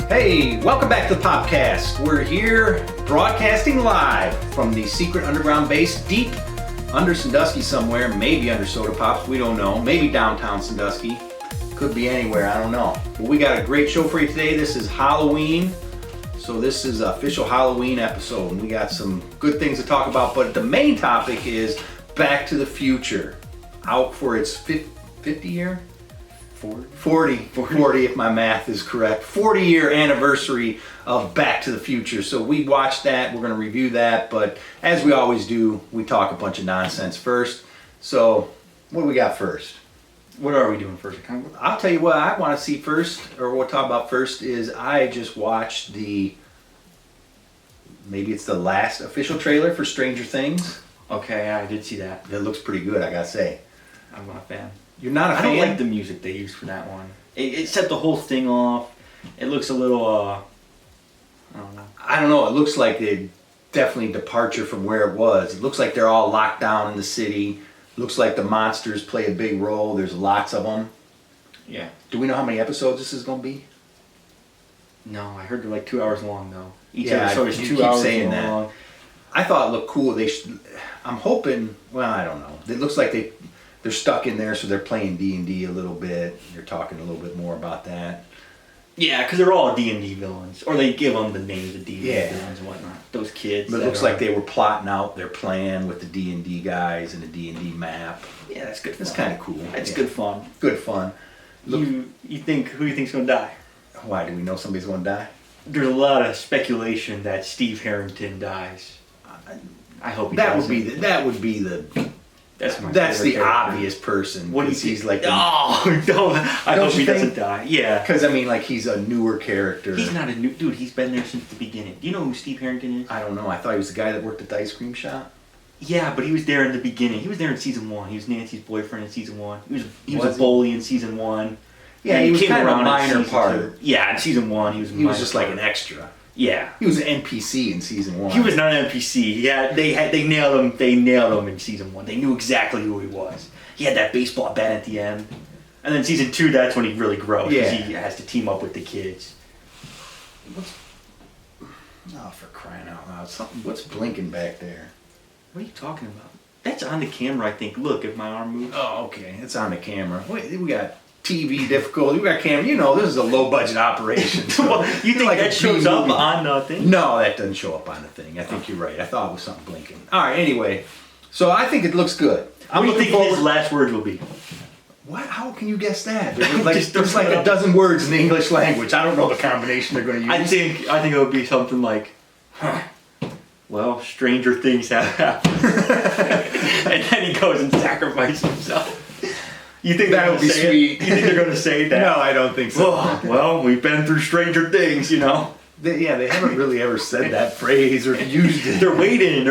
Hey, welcome back to the Popcast. We're here broadcasting live from the secret underground base deep under Sandusky somewhere, maybe under Soda Pops, we don't know. Maybe downtown Sandusky. Could be anywhere, I don't know. But we got a great show for you today. This is Halloween. So this is an official Halloween episode, and we got some good things to talk about, but the main topic is Back to the Future. Out for its 50 year? 40 if my math is correct. 40-year anniversary of Back to the Future. So we watched that, we're going to review that, but as we always do, we talk a bunch of nonsense first. So what do we got first? What are we doing first? I'll tell you what I want to see first, or we'll talk about first, is I just watched maybe it's the last official trailer for Stranger Things. Okay, I did see that. It looks pretty good, I gotta say. I'm not a fan. You're not a fan? I don't like the music they used for that one. It set the whole thing off. It looks a little, I don't know. I don't know, it looks like a definitely departure from where it was. It looks like they're all locked down in the city. Looks like the monsters play a big role. There's lots of them. Yeah. Do we know how many episodes this is going to be? No, I heard they're like 2 hours long though. Each yeah, episode is you 2 hours saying long. That. I thought it looked cool. I'm hoping, well, I don't know. It looks like they're stuck in there, so they're playing D&D a little bit. They're talking a little bit more about that. Yeah, because they're all D&D villains. Or they give them the names of D&D villains and whatnot. Those kids. But it looks like they were plotting out their plan with the D&D guys and the D&D map. Yeah, that's good fun. That's kind of cool. That's good fun. Good fun. Look, who you think's going to die? Why? Do we know somebody's going to die? There's a lot of speculation that Steve Harrington dies. I hope he doesn't. That would be the That's the obvious person. What do you think? He's like I hope he doesn't die. Yeah. Because, I mean, like, he's a newer character. He's not a new... Dude, he's been there since the beginning. Do you know who Steve Harrington is? I don't know. I thought he was the guy that worked at the ice cream shop. Yeah, but he was there in the beginning. He was there in season 1. He was Nancy's boyfriend in season 1. He was a bully in season 1. Yeah, he was kind of a minor part. Yeah, in season 1 he was just like an extra. Yeah. He was an NPC in season 1. He was not an NPC. Yeah, they nailed him. They nailed him in season 1. They knew exactly who he was. He had that baseball bat at the end. And then season 2, that's when he really grows. Yeah. He has to team up with the kids. Oh, for crying out loud. What's blinking back there? What are you talking about? That's on the camera, I think. Look, if my arm moves. Oh, okay. It's on the camera. Wait, we got TV difficulty. We got camera. You know, this is a low budget operation. So well, you think like that shows up on the thing? No, that doesn't show up on the thing. I think you're right. I thought it was something blinking. All right. Anyway, so I think it looks good. What do you think his last words will be? What? How can you guess that? There's like a dozen words in the English language. I don't know the combination they're going to use. I think it would be something like, well, stranger things have happened. And then he goes and sacrifices himself. You think that would be sweet? You think they're going to say that? No, I don't think so. Well, we've been through stranger things, you know. They haven't really ever said that phrase or used it. They're waiting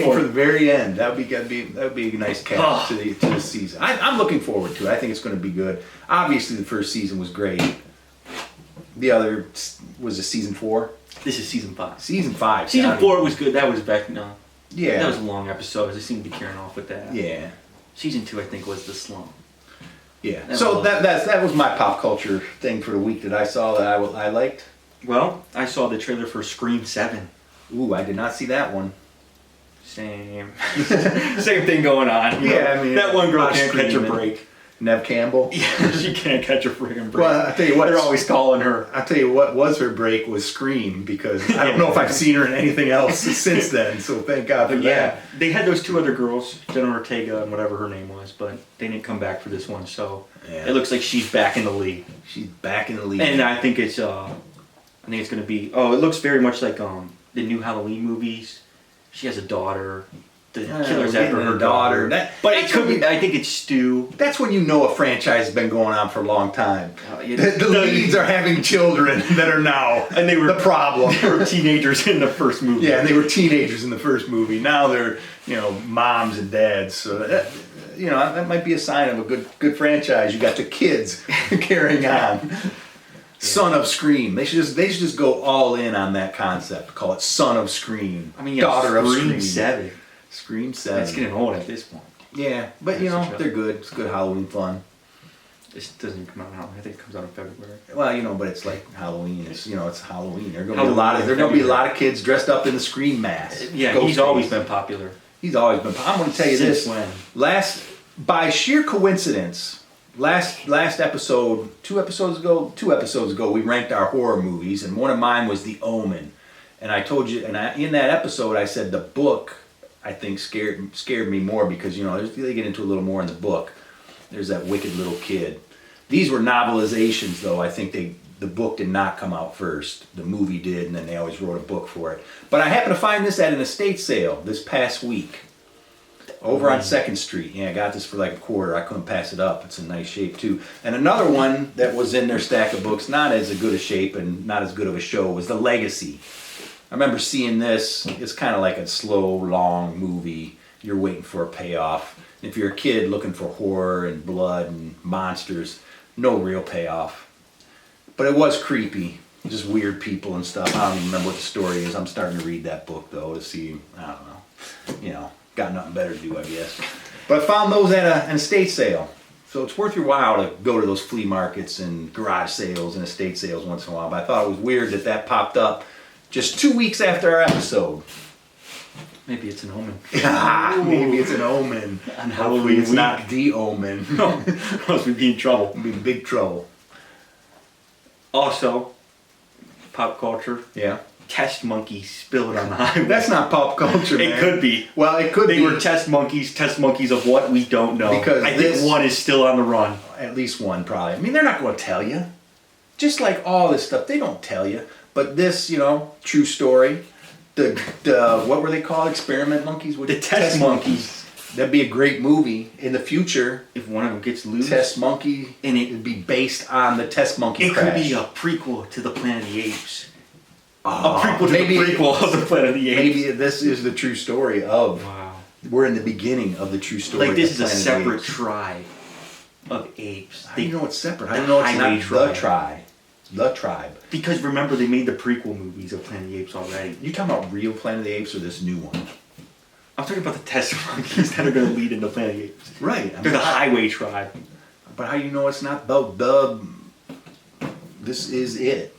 for the very end. That would be a nice cap to the season. I'm looking forward to it. I think it's going to be good. Obviously, the first season was great. The other was a season 4. This is season 5. Season 5. Season 4 was good. That was back. No. Yeah. That was a long episode. I seem to be carrying off with that. Yeah. Season 2, I think, was the slum. Yeah. So that was my pop culture thing for the week that I saw that I liked. Well, I saw the trailer for Scream 7. Ooh, I did not see that one. Same thing going on. Yeah, I mean, that one girl can't catch a break. Neve Campbell. Yeah, she can't catch a friggin' break. Well, I tell you what, they're always calling her. I tell you what was her break was Scream, because I don't know if I've seen her in anything else since then. So thank God for that. Yeah, they had those 2 other girls, Jenna Ortega and whatever her name was, but they didn't come back for this one. So it looks like she's back in the league. She's back in the league, and I think it's going to be. Oh, it looks very much like the new Halloween movies. She has a daughter. The killer's after her daughter. But it could be. I think it's Stu. That's when you know a franchise has been going on for a long time. The leads are having children that are now the problem. They were teenagers in the first movie. Yeah, and they were teenagers in the first movie. Now they're moms and dads. So that might be a sign of a good franchise. You got the kids carrying on. Son of Scream. They should just go all in on that concept. Call it Son of Scream. I mean, Daughter of Scream 7. Scream 7. It's getting old at this point. Yeah, but they're good. It's good Halloween fun. This doesn't come out now. I think it comes out in February. Well, but it's like Halloween. It's Halloween. There's gonna be a lot of kids dressed up in the Scream mask. Yeah, he's always been popular. He's always been. I'm going to tell you Since this. when? By sheer coincidence, last episode, two episodes ago, we ranked our horror movies, and one of mine was The Omen. And I told you, in that episode, I said the book, I think, scared me more because they get into a little more in the book. There's that wicked little kid. These were novelizations, though. I think the book did not come out first. The movie did, and then they always wrote a book for it. But I happened to find this at an estate sale this past week over on 2nd Street. Yeah, I got this for like $25. I couldn't pass it up. It's in nice shape, too. And another one that was in their stack of books, not as good a shape and not as good of a show, was The Legacy. I remember seeing this. It's kind of like a slow, long movie. You're waiting for a payoff. If you're a kid looking for horror and blood and monsters, no real payoff. But it was creepy. Just weird people and stuff. I don't even remember what the story is. I'm starting to read that book, though, to see, I don't know. Got nothing better to do, I guess. But I found those at an estate sale. So it's worth your while to go to those flea markets and garage sales and estate sales once in a while. But I thought it was weird that popped up just 2 weeks after our episode. Maybe it's an omen. Maybe it's an omen. On Hopefully it's not the omen. No, else we'd be in trouble. We'd be in big trouble. Also, pop culture. Yeah. Test monkeys spilled on the highway. That's not pop culture, man. It could be. Well, it could be. They were test monkeys of what we don't know. Because I think one is still on the run. At least one, probably. I mean, they're not going to tell you. Just like all this stuff, they don't tell you. But this, true story. The what were they called? Experiment monkeys? The test monkeys. That'd be a great movie in the future. If one of them gets loose. Test monkey. And it would be based on the test monkey crash. It could be a prequel to the Planet of the Apes. Oh, a prequel to the prequel of the Planet of the Apes. Maybe this is the true story of... Wow. We're in the beginning of the true story. Like this is a separate tribe of apes. How do you know it's separate? How do you know it's not the tribe? The tribe. Because remember, they made the prequel movies of Planet of the Apes already. You talking about real Planet of the Apes or this new one? I'm talking about the test monkeys that are going to lead into Planet of the Apes. Right. They're the highway tribe. But how do you know it's not the this is it?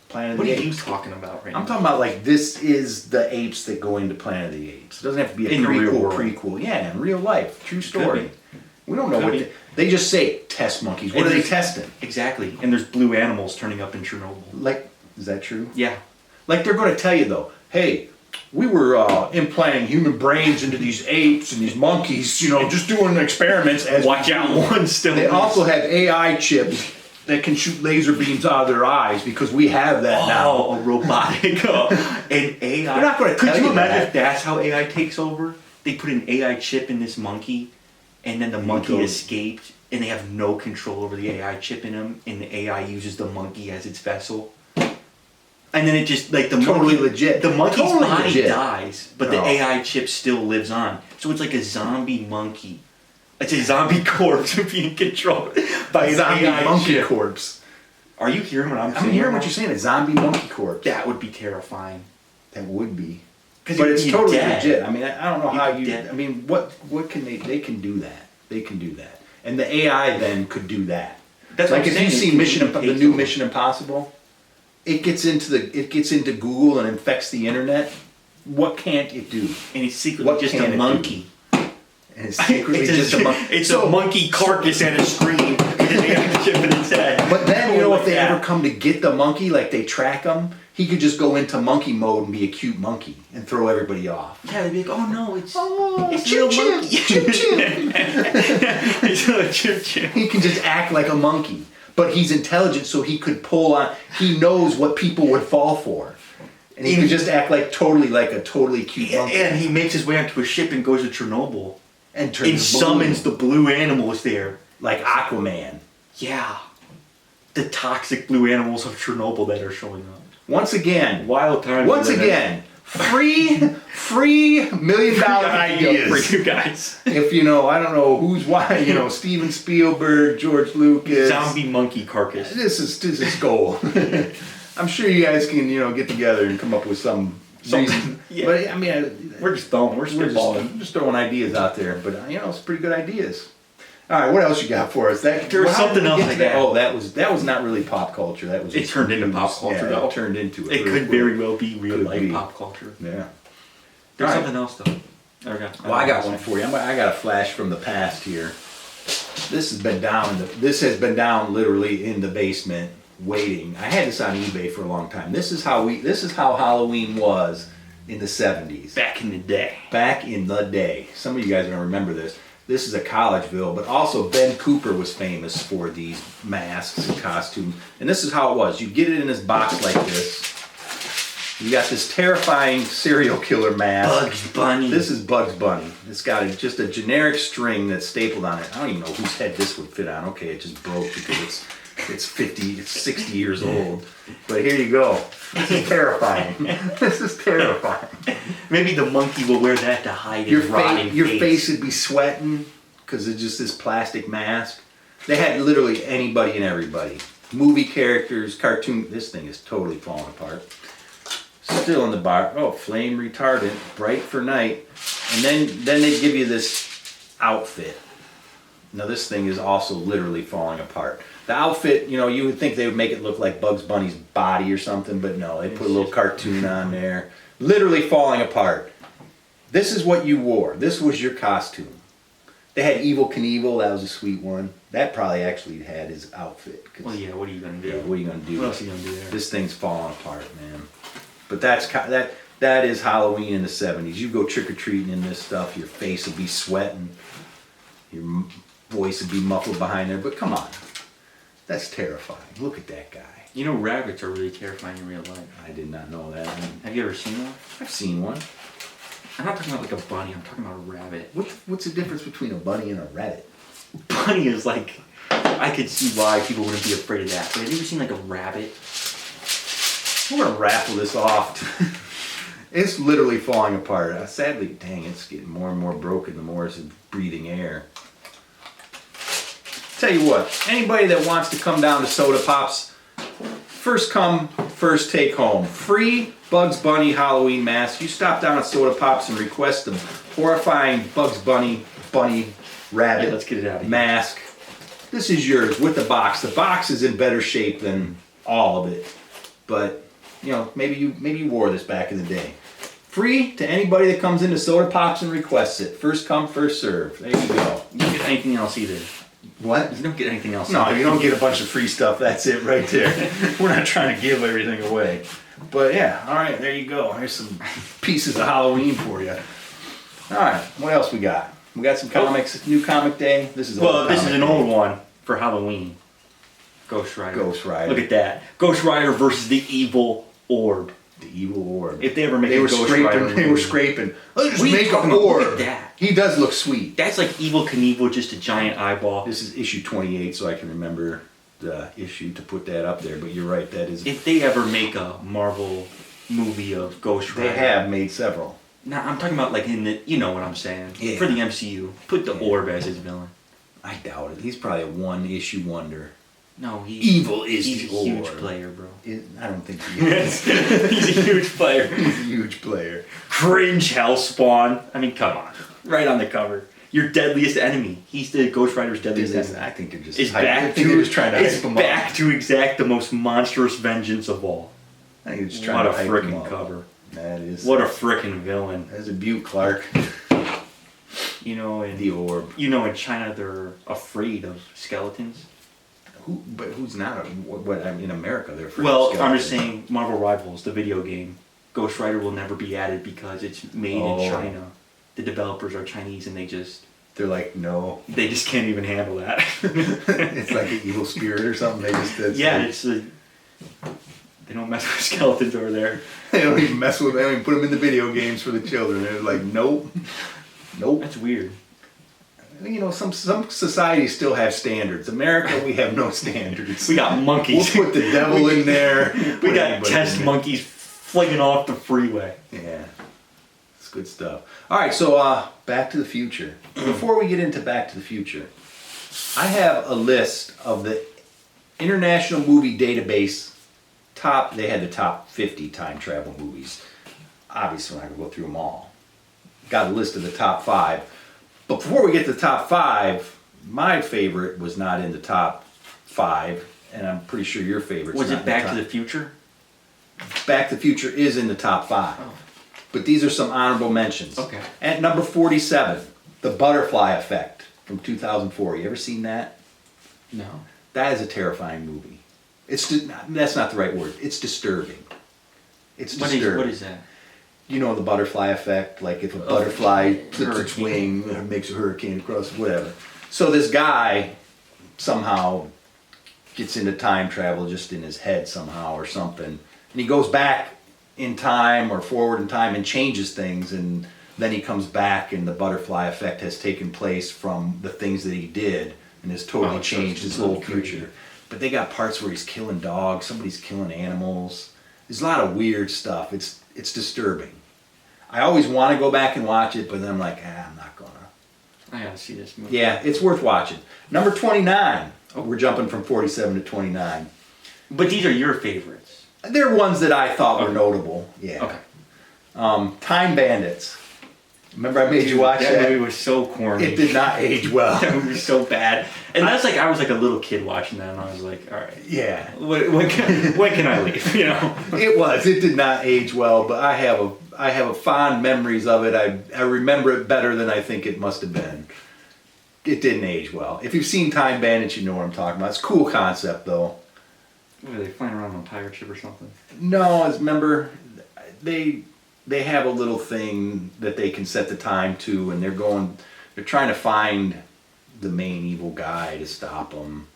Planet of the Apes. What are you talking about right now? I'm talking about like this is the apes that go into Planet of the Apes. It doesn't have to be a prequel. Yeah, in real life. True story. We don't know what they just say test monkeys. What are they testing? Exactly. And there's blue animals turning up in Chernobyl. Like, is that true? Yeah. Like they're going to tell you though, hey, we were implanting human brains into these apes and these monkeys, just doing experiments. Watch out, one still. They also have AI chips that can shoot laser beams out of their eyes because we have that now. Oh, a robotic, an AI. They're not going to tell you. Could you imagine if that's how AI takes over? They put an AI chip in this monkey, and then the monkey escaped, and they have no control over the AI chip in him, and the AI uses the monkey as its vessel. And then it just, like, the monkey, legit. The monkey's body dies, but the AI chip still lives on. So it's like a zombie monkey. It's a zombie corpse being controlled by a zombie monkey corpse. Are you hearing what I'm saying? I'm hearing what you're saying. A zombie monkey corpse. That would be terrifying. That would be. But it's totally legit. I mean, I don't know how you. I mean, what can they? They can do that. They can do that. And the AI then could do that. That's like if you see the new Mission Impossible, it gets into Google and infects the internet. What can't it do? And it's secretly just a monkey. And it's secretly just a monkey. It's a monkey carcass and a screen with an AI chip in its head. But then, if they ever come to get the monkey, like they track him, he could just go into monkey mode and be a cute monkey and throw everybody off. Yeah, they'd be like, oh no, it's Chip monkey. Chip Chip. It's a Chip Chip. He can just act like a monkey. But he's intelligent, so he could pull on, he knows what people would fall for. And he could just act like a totally cute monkey. And he makes his way onto a ship and goes to Chernobyl. And summons the blue animals there. Like Aquaman. Yeah. The toxic blue animals of Chernobyl that are showing up. Once again. Wild times. Once again. Free $1 million ideas for you guys. If I don't know who's why, Steven Spielberg, George Lucas. Zombie monkey carcass. This is gold. I'm sure you guys can, get together and come up with some reason. Yeah. But I mean, we're just throwing ideas out there. But it's pretty good ideas. All right, what else you got for us? There was something else I got. Oh, that was not really pop culture. That was It turned into pop culture, Yeah, though. it turned into it. It could very well be real life be. pop culture. Yeah. There's All right. something else, though. Well, I got one for you. I got a flash from the past here. This has been down. This has been down literally in the basement, waiting. I had this on eBay for a long time. This is how Halloween was in the 70s. Back in the day. Back in the day. Some of you guys are gonna remember this. This is a Collegeville, but also Ben Cooper was famous for these masks and costumes. And this is how it was. You get it in this box like this. You got this terrifying serial killer mask. Bugs Bunny. This is Bugs Bunny. It's got just a generic string that's stapled on it. I don't even know whose head this would fit on. Okay, it just broke because it's 60 years old. But here you go. This is terrifying. This is terrifying. Maybe the monkey will wear that to hide Your his rotting your face would be sweating because it's just this plastic mask. They had literally anybody and everybody. Movie characters, cartoon. This thing is totally falling apart. Still in the bar. Oh, flame retardant, bright for night. And then they give you this outfit. Now this thing is also literally falling apart. The outfit, you would think they would make it look like Bugs Bunny's body or something, but no, they put a little cartoon on there. Literally falling apart. This is what you wore. This was your costume. They had Evel Knievel, that was a sweet one. That probably actually had his outfit. Well, yeah, what are you going to do? Yeah, what are you going to do? What else are you going to do there? This thing's falling apart, man. But that is Halloween in the 70s. You go trick-or-treating in this stuff, your face will be sweating. Your voice would be muffled behind there, but come on. That's terrifying. Look at that guy. You know, rabbits are really terrifying in real life. I did not know that. Have you ever seen one? I've seen one. I'm not talking about like a bunny, I'm talking about a rabbit. What's the difference between a bunny and a rabbit? Bunny is like, I could see why people wouldn't be afraid of that. But have you ever seen like a rabbit? We're going to raffle this off. It's literally falling apart. Sadly, dang, it's getting more and more broken the more it's breathing air. Tell you what, anybody that wants to come down to Soda Pops, first come, first take home. Free Bugs Bunny Halloween mask. You stop down at Soda Pops and request the horrifying Bugs Bunny rabbit let's get it out of here. mask. This is yours with the box. The box is in better shape than all of it. But, maybe you wore this back in the day. Free to anybody that comes into Soda Pops and requests it. First come, first serve. There you go. You don't get anything else either. What? You don't get anything else. No, you don't get a bunch of free stuff. That's it right there. We're not trying to give everything away. But yeah, all right, there you go. There's some pieces of Halloween for you. All right, what else we got? We got some comics. New Comic Day. This is an old one for Halloween. Ghost Rider. Ghost Rider. Look at that. Ghost Rider versus the evil orb. The evil orb. If they ever make a Ghost Rider They were scraping. Let's make an orb. Look at that. He does look sweet. That's like Evel Knievel, just a giant eyeball. This is issue 28, so I can remember the issue to put that up there. But you're right, that is. If they ever make a Marvel movie of Ghost Rider. They have made several. No, I'm talking about like in the, you know what I'm saying. Yeah. For the MCU. Put the orb as his villain. I doubt it. He's probably a one-issue wonder. No, Evil is he's the a huge orb. player, bro. I don't think he is. He's a huge player. He's a huge player. Cringe Hellspawn. I mean, come on. Right on the cover. Your deadliest enemy. He's the Ghost Rider's deadliest enemy. I think they're just. It's I back think they're just trying to hype It's him back up. to exact the most monstrous vengeance of all. I think they're just trying What a to hype him freaking up. cover. That is. What a freaking villain. That's a beaut, Clark. You know, The orb. you know, in China they're afraid of skeletons. But who's not? What? In America, they're afraid Well, of I'm skeletons. just saying, Marvel Rivals, the video game, Ghost Rider will never be added because it's made in China. The developers are Chinese and they just no. They just can't even handle that. It's like an evil spirit or something. They just. They don't mess with skeletons over there. They don't even mess with. They don't even put them in the video games for the children. They're like, nope. That's weird. Some societies still have standards. America, we have no standards. We got monkeys. We'll put the devil in there. We got test monkeys flinging off the freeway. Yeah, it's good stuff. All right, so Back to the Future. Before we get into Back to the Future, I have a list of the International Movie Database They had the top 50 time travel movies. Obviously, we're not going to go through them all. Got a list of the top 5. But before we get to the top 5, my favorite was not in the top 5, and I'm pretty sure your favorite was it Back to the Future? Back to the Future is in the top 5. Oh. But these are some honorable mentions. Okay. At number 47, The Butterfly Effect from 2004. You ever seen that? No. That is a terrifying movie. That's not the right word. It's disturbing. It's disturbing. What is that? You know the butterfly effect? Like if a butterfly flips its wing, it makes a hurricane across, whatever. So this guy somehow gets into time travel just in his head somehow or something. And he goes back in time or forward in time and changes things, and then he comes back and the butterfly effect has taken place from the things that he did and has totally changed his whole future. But they got parts where he's killing dogs, somebody's killing animals. There's a lot of weird stuff. It's disturbing. I always want to go back and watch it, but then I'm like, I'm not gonna. I gotta see this movie. Yeah, it's worth watching. Number 29. Oh, we're jumping from 47 to 29. But these are your favorites. They're ones that I thought were notable. Yeah. Okay. Time Bandits. Remember I made you watch that? That movie was so corny. It did not age well. That movie was so bad. And that's like, I was like a little kid watching that, and I was like, all right. Yeah. When can I leave, you know? It did not age well, but I have fond memories of it. I remember it better than I think it must have been. It didn't age well. If you've seen Time Bandits, you know what I'm talking about. It's a cool concept, though. Were they flying around on a pirate ship or something? No, remember, they have a little thing that they can set the time to, and they're trying to find the main evil guy to stop them,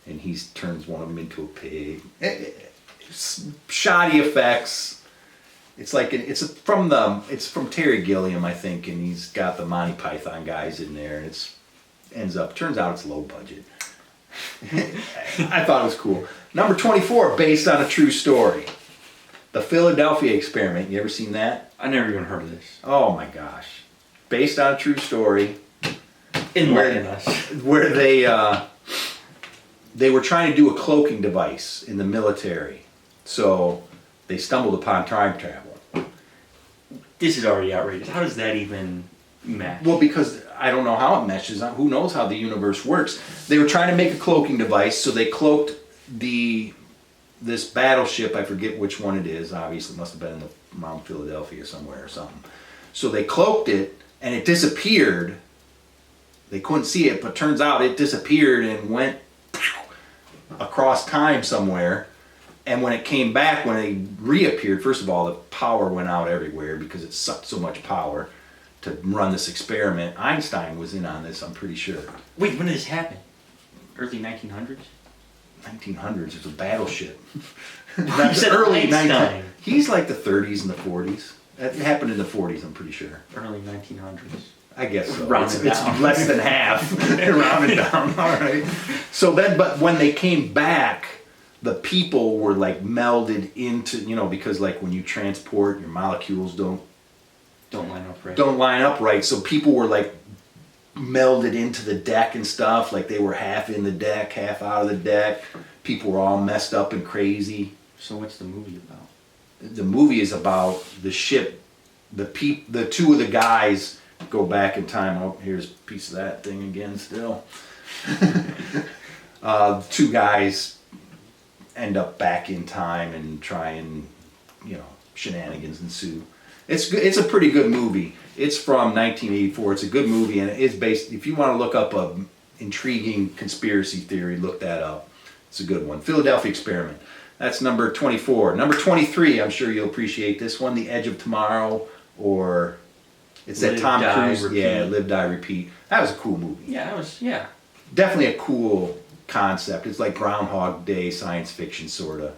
and he turns one of them into a pig. Shoddy effects. It's like it's from Terry Gilliam, I think, and he's got the Monty Python guys in there, and turns out it's low budget. I thought it was cool. Number 24, based on a true story. The Philadelphia Experiment. You ever seen that? I never even heard of this. Oh my gosh. Based on a true story. Enlighten us. Where they were trying to do a cloaking device in the military. So they stumbled upon time travel. This is already outrageous. How does that even match? Well, because I don't know how it meshes. Who knows how the universe works. They were trying to make a cloaking device, so they cloaked this battleship. I forget which one it is. Obviously, it must have been around Philadelphia somewhere or something. So they cloaked it, and it disappeared. They couldn't see it, but turns out it disappeared and went across time somewhere. And when it came back, when it reappeared, first of all, the power went out everywhere because it sucked so much power to run this experiment. Einstein was in on this, I'm pretty sure. Wait, when did this happen? Early 1900s? 1900s. It's a battleship. You said early 1900s. He's like the 30s and the 40s. That happened in the 40s, I'm pretty sure. Early 1900s. I guess so. Rounded down. It's less than half. Rounded down. All right. So then, but when they came back, the people were like melded into, because like when you transport, your molecules don't line up right. So people were like melded into the deck and stuff. Like they were half in the deck, half out of the deck. People were all messed up and crazy. So what's the movie about? The movie is about the ship. The two of the guys go back in time. Oh, here's a piece of that thing again still. Two guys end up back in time and try and, shenanigans ensue. It's a pretty good movie. It's from 1984. It's a good movie, and it's based, if you want to look up a intriguing conspiracy theory, look that up. It's a good one. Philadelphia Experiment. That's number 24. Number 23, I'm sure you'll appreciate this one, The Edge of Tomorrow, or it's that Tom Cruise. Yeah, Live, Die, Repeat. That was a cool movie. Yeah, Definitely a cool concept. It's like Groundhog Day science fiction, sort of.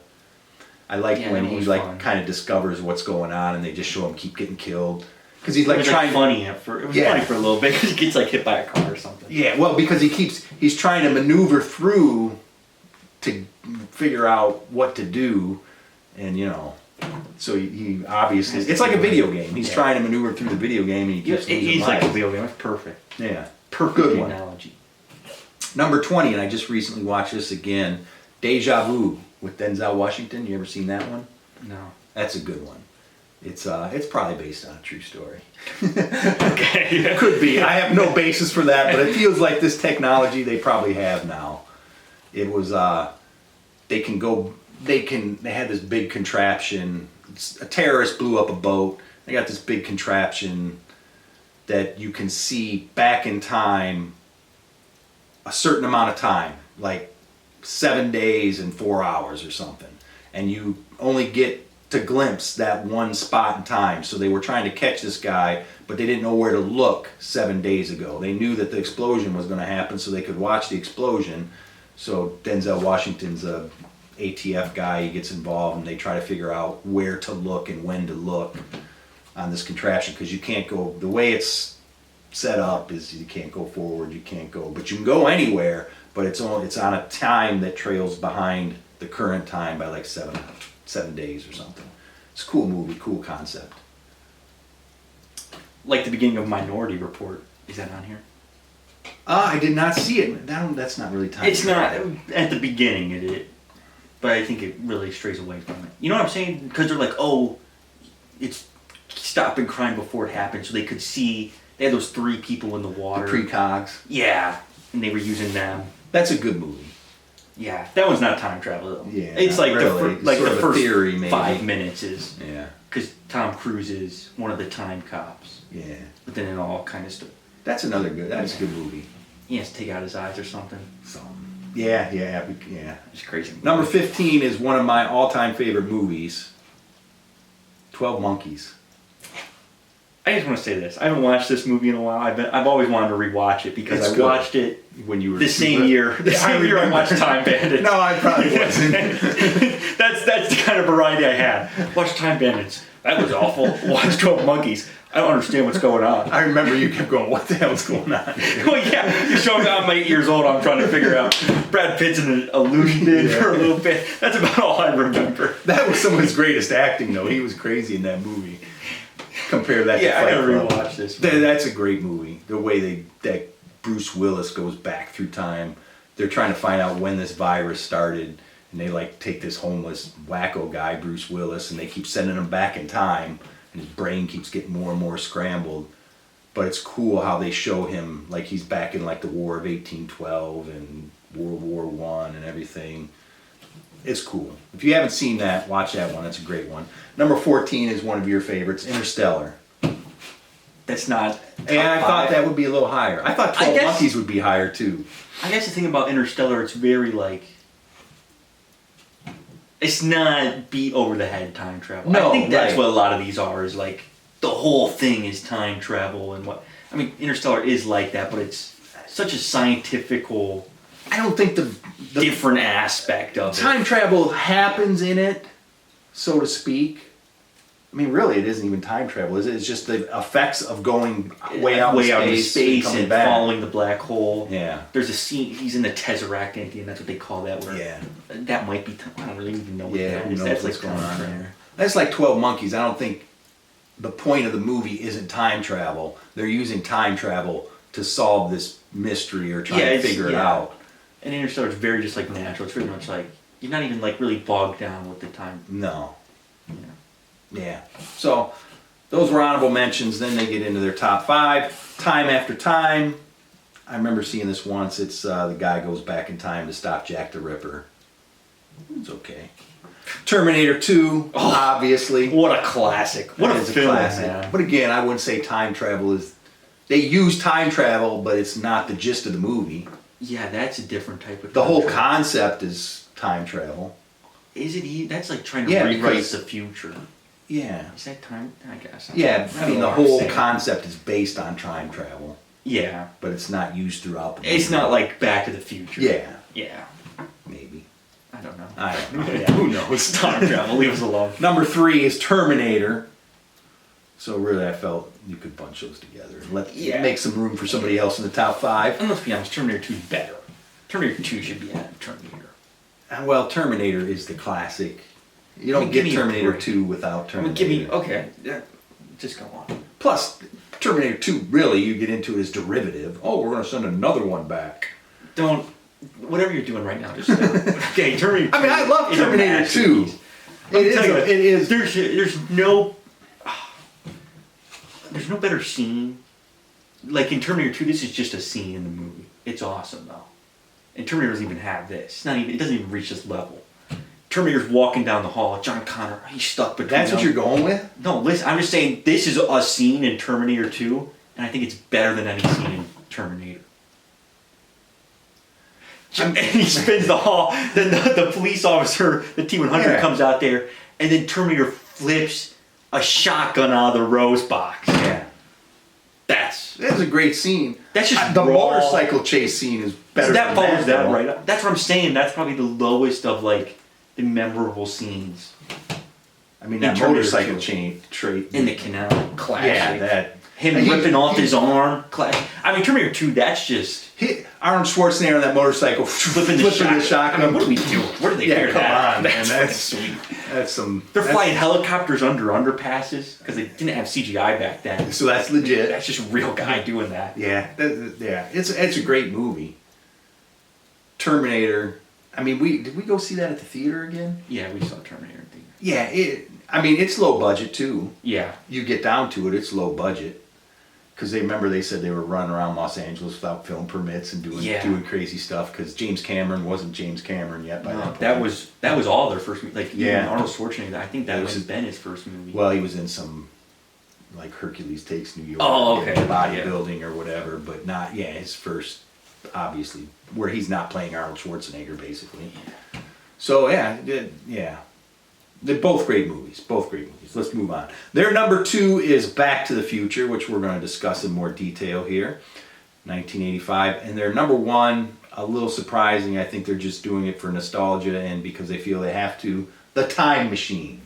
I like when he kind of discovers what's going on, and they just show him keep getting killed. Because he's like trying. Funny it was funny for a little bit because he gets like hit by a car or something. Yeah, well, because he's trying to maneuver through to figure out what to do, and so he obviously it's like a video game. He's trying to maneuver through the video game, and he keeps losing He's lives. like a video game. It's perfect. Yeah, perfect good one. analogy. Number 20, and I just recently watched this again. Deja Vu with Denzel Washington. You ever seen that one? No. That's a good one. It's probably based on a true story. Okay. Could be. I have no basis for that, but it feels like this technology they probably have now. It was they had this big contraption. A terrorist blew up a boat. They got this big contraption that you can see back in time a certain amount of time, like 7 days and 4 hours or something. And you only get to glimpse that one spot in time. So they were trying to catch this guy, but they didn't know where to look 7 days ago. They knew that the explosion was going to happen, so they could watch the explosion. So Denzel Washington's a ATF guy. He gets involved, and they try to figure out where to look and when to look on this contraption, because you can't go, the way it's set up is you can't go forward, you can't go, but you can go anywhere, but it's on a time that trails behind the current time by like seven days or something. It's a cool movie, cool concept. Like the beginning of Minority Report. Is that on here? I did not see it. That's not really time. It's not at the beginning but I think it really strays away from it. You know what I'm saying? Because they're like, oh, it's stopping crime before it happened, so they could see. They had those 3 people in the water. The precogs. Yeah, and they were using them. That's a good movie. Yeah, that one's not time travel though. Yeah, it's like really. the first theory, maybe. 5 minutes is. Yeah. Because Tom Cruise is one of the time cops. Yeah. But then it all kind of stuff. That's a good movie. He has to take out his eyes or something. Yeah. It's crazy. Number 15 is one of my all-time favorite movies. 12 Monkeys. I just want to say this. I haven't watched this movie in a while. I've always wanted to rewatch it because It's I good. watched it When you were the same year. The same year I watched Time Bandits. No, I probably wasn't. That's the kind of variety I had. Watch Time Bandits. That was awful. Watch 12 Monkeys. I don't understand what's going on. I remember you kept going, what the hell's going on? Well, yeah, you're showing me I'm 8 years old. I'm trying to figure out Brad Pitt's in an illusion dude for a little bit. That's about all I remember. That was some of his greatest acting, though. He was crazy in that movie. Compare that to I Fight gotta Club. rewatch this. That's a great movie. The way that Bruce Willis goes back through time. They're trying to find out when this virus started, and they like take this homeless wacko guy, Bruce Willis, and they keep sending him back in time, and his brain keeps getting more and more scrambled. But it's cool how they show him like he's back in like the War of 1812 and World War I and everything. It's cool. If you haven't seen that, watch that one. That's a great one. Number 14 is one of your favorites, Interstellar. That's not. And I thought that would be a little higher. I thought 12 Monkeys would be higher too. I guess the thing about Interstellar, it's very like. It's not beat over the head time travel. No, I think that's right. what a lot of these are. Is like the whole thing is time travel and what. I mean, Interstellar is like that, but it's such a scientifical. I don't think the different aspect of time travel happens in it, so to speak. I mean, really, it isn't even time travel, is it? It's just the effects of going way out in space and coming back. following the black hole. Yeah. There's a scene, he's in the Tesseract, and that's what they call that. Where yeah. That might be, I don't really even know what yeah, that who is. knows That's what's like going on there. That's like 12 Monkeys. I don't think the point of the movie isn't time travel. They're using time travel to solve this mystery or try to figure it out. And Interstellar is very just like natural. It's pretty much like, you're not even like really bogged down with the time. No. Yeah. Yeah. So those were honorable mentions. Then they get into their top 5. Time After Time. I remember seeing this once. It's the guy goes back in time to stop Jack the Ripper. It's okay. Terminator 2, obviously. What a classic. What a film, man. But again, I wouldn't say time travel is... They use time travel, but it's not the gist of the movie. Yeah, that's a different type of The whole concept is time travel. Is it? That's like trying to rewrite the future. Yeah. Is that time? I guess. Yeah, I mean, the whole concept is based on time travel. Yeah. But it's not used throughout the movie. It's not like Back to the Future. Yeah. Yeah. Maybe. I don't know. I don't know. Yeah, who knows? It's time travel. Leave us alone. Number 3 is Terminator. So really, I felt you could bunch those together and make some room for somebody else in the top 5. And let's be honest, Terminator 2 is better. Terminator 2 should be at Terminator. Well, Terminator is the classic. You don't get Terminator 2 without Terminator. Okay. Yeah. Just go on. Plus, Terminator 2, really, you get into it as derivative. Oh, we're going to send another one back. Don't. Whatever you're doing right now, just okay. Terminator 2. I mean, I love Terminator 2. It is. There's no there's no better scene. Like in Terminator 2, this is just a scene in the movie. It's awesome though. And Terminator doesn't even have this. It's not even. It doesn't even reach this level. Terminator's walking down the hall. John Connor, he's stuck between. That's what you're going with? No, listen. I'm just saying this is a scene in Terminator 2, and I think it's better than any scene in Terminator. And he spins the hall. Then the police officer, the T-100 comes out there, and then Terminator flips a shotgun out of the rose box. Yeah. That's a great scene. That's just the raw. Motorcycle chase scene is better. That follows that though. right up. That's what I'm saying. That's probably the lowest of like the memorable scenes. I mean, that motorcycle chain trait in the canal. Classic. Yeah, that. Him ripping off his arm. I mean, Terminator 2, that's just... Arnold Schwarzenegger on that motorcycle flipping the shotgun. I mean, what do we do? Where do they figure that? On, man. That's sweet. That's some... They're flying helicopters under underpasses because they didn't have CGI back then. So that's legit. That's just a real guy doing that. Yeah. It's a great movie. Terminator. I mean, did we go see that at the theater again? Yeah, we saw Terminator in theater. Yeah, it's low budget too. Yeah. You get down to it, it's low budget. Because they said they were running around Los Angeles without film permits and doing crazy stuff. Because James Cameron wasn't James Cameron yet by that point. That was all their first movie. Like even Arnold Schwarzenegger, I think that was been his first movie. Well, he was in some like Hercules Takes New York. Oh, okay. Bodybuilding or whatever, but not his first, obviously, where he's not playing Arnold Schwarzenegger basically. So they're both great movies. Let's move on. Their number 2 is Back to the Future, which we're going to discuss in more detail here. 1985. And their number 1, a little surprising. I think they're just doing it for nostalgia and because they feel they have to. The Time Machine,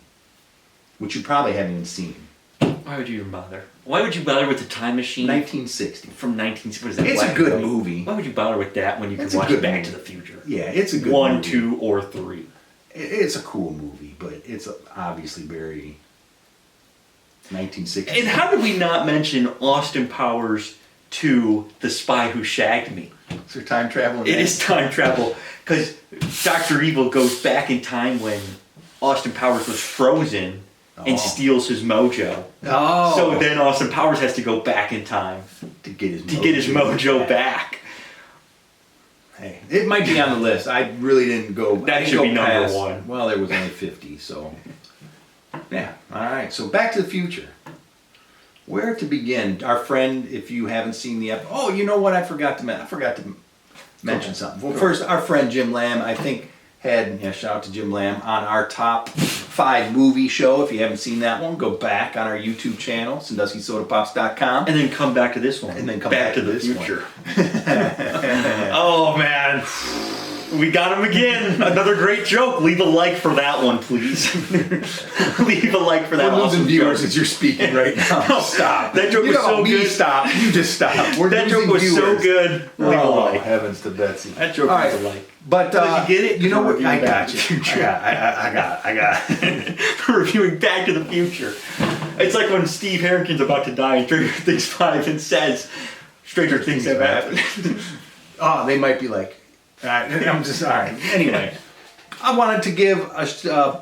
which you probably haven't even seen. Why would you even bother? Why would you bother with The Time Machine? 1960. From 1960. What is that? It's a good movie. Why would you bother with that when you can watch Back to the Future? Yeah, it's a good 1, movie. 2, or 3. It's a cool movie, but it's obviously very 1960s. And how did we not mention Austin Powers 2, The Spy Who Shagged Me? Is there time travel in It that? is time travel, because Dr. Evil goes back in time when Austin Powers was frozen and steals his mojo. Oh. So then Austin Powers has to go back in time to get his mojo back. Hey, it might be on the list. I really didn't go. That should be number 1. Well, there was only 50, so yeah. All right. So Back to the Future. Where to begin? Our friend, if you haven't seen the episode. Oh, you know what? I forgot to mention something. Well, first, our friend Jim Lamb, I think, had shout out to Jim Lamb on our top 5 movie show. If you haven't seen that one, go back on our YouTube channel, SanduskySodaPops.com. And then come back to this one. And then come back to the future. Oh, man. We got him again. Another great joke. Leave a like for that one, please. Leave a like for that one. We're losing viewers as you're speaking right now. No, stop. That joke was so good. Stop. You just stop. That joke was so good. Leave a like. Heavens to Betsy. That joke was a like. But did you get it? You know what? I got you. I got it. Reviewing Back to the Future. It's like when Steve Harrington's about to die in Stranger Things 5 and says, Stranger Things have happened. Oh, they might be like, I'm just, all right. Anyway, I wanted to give a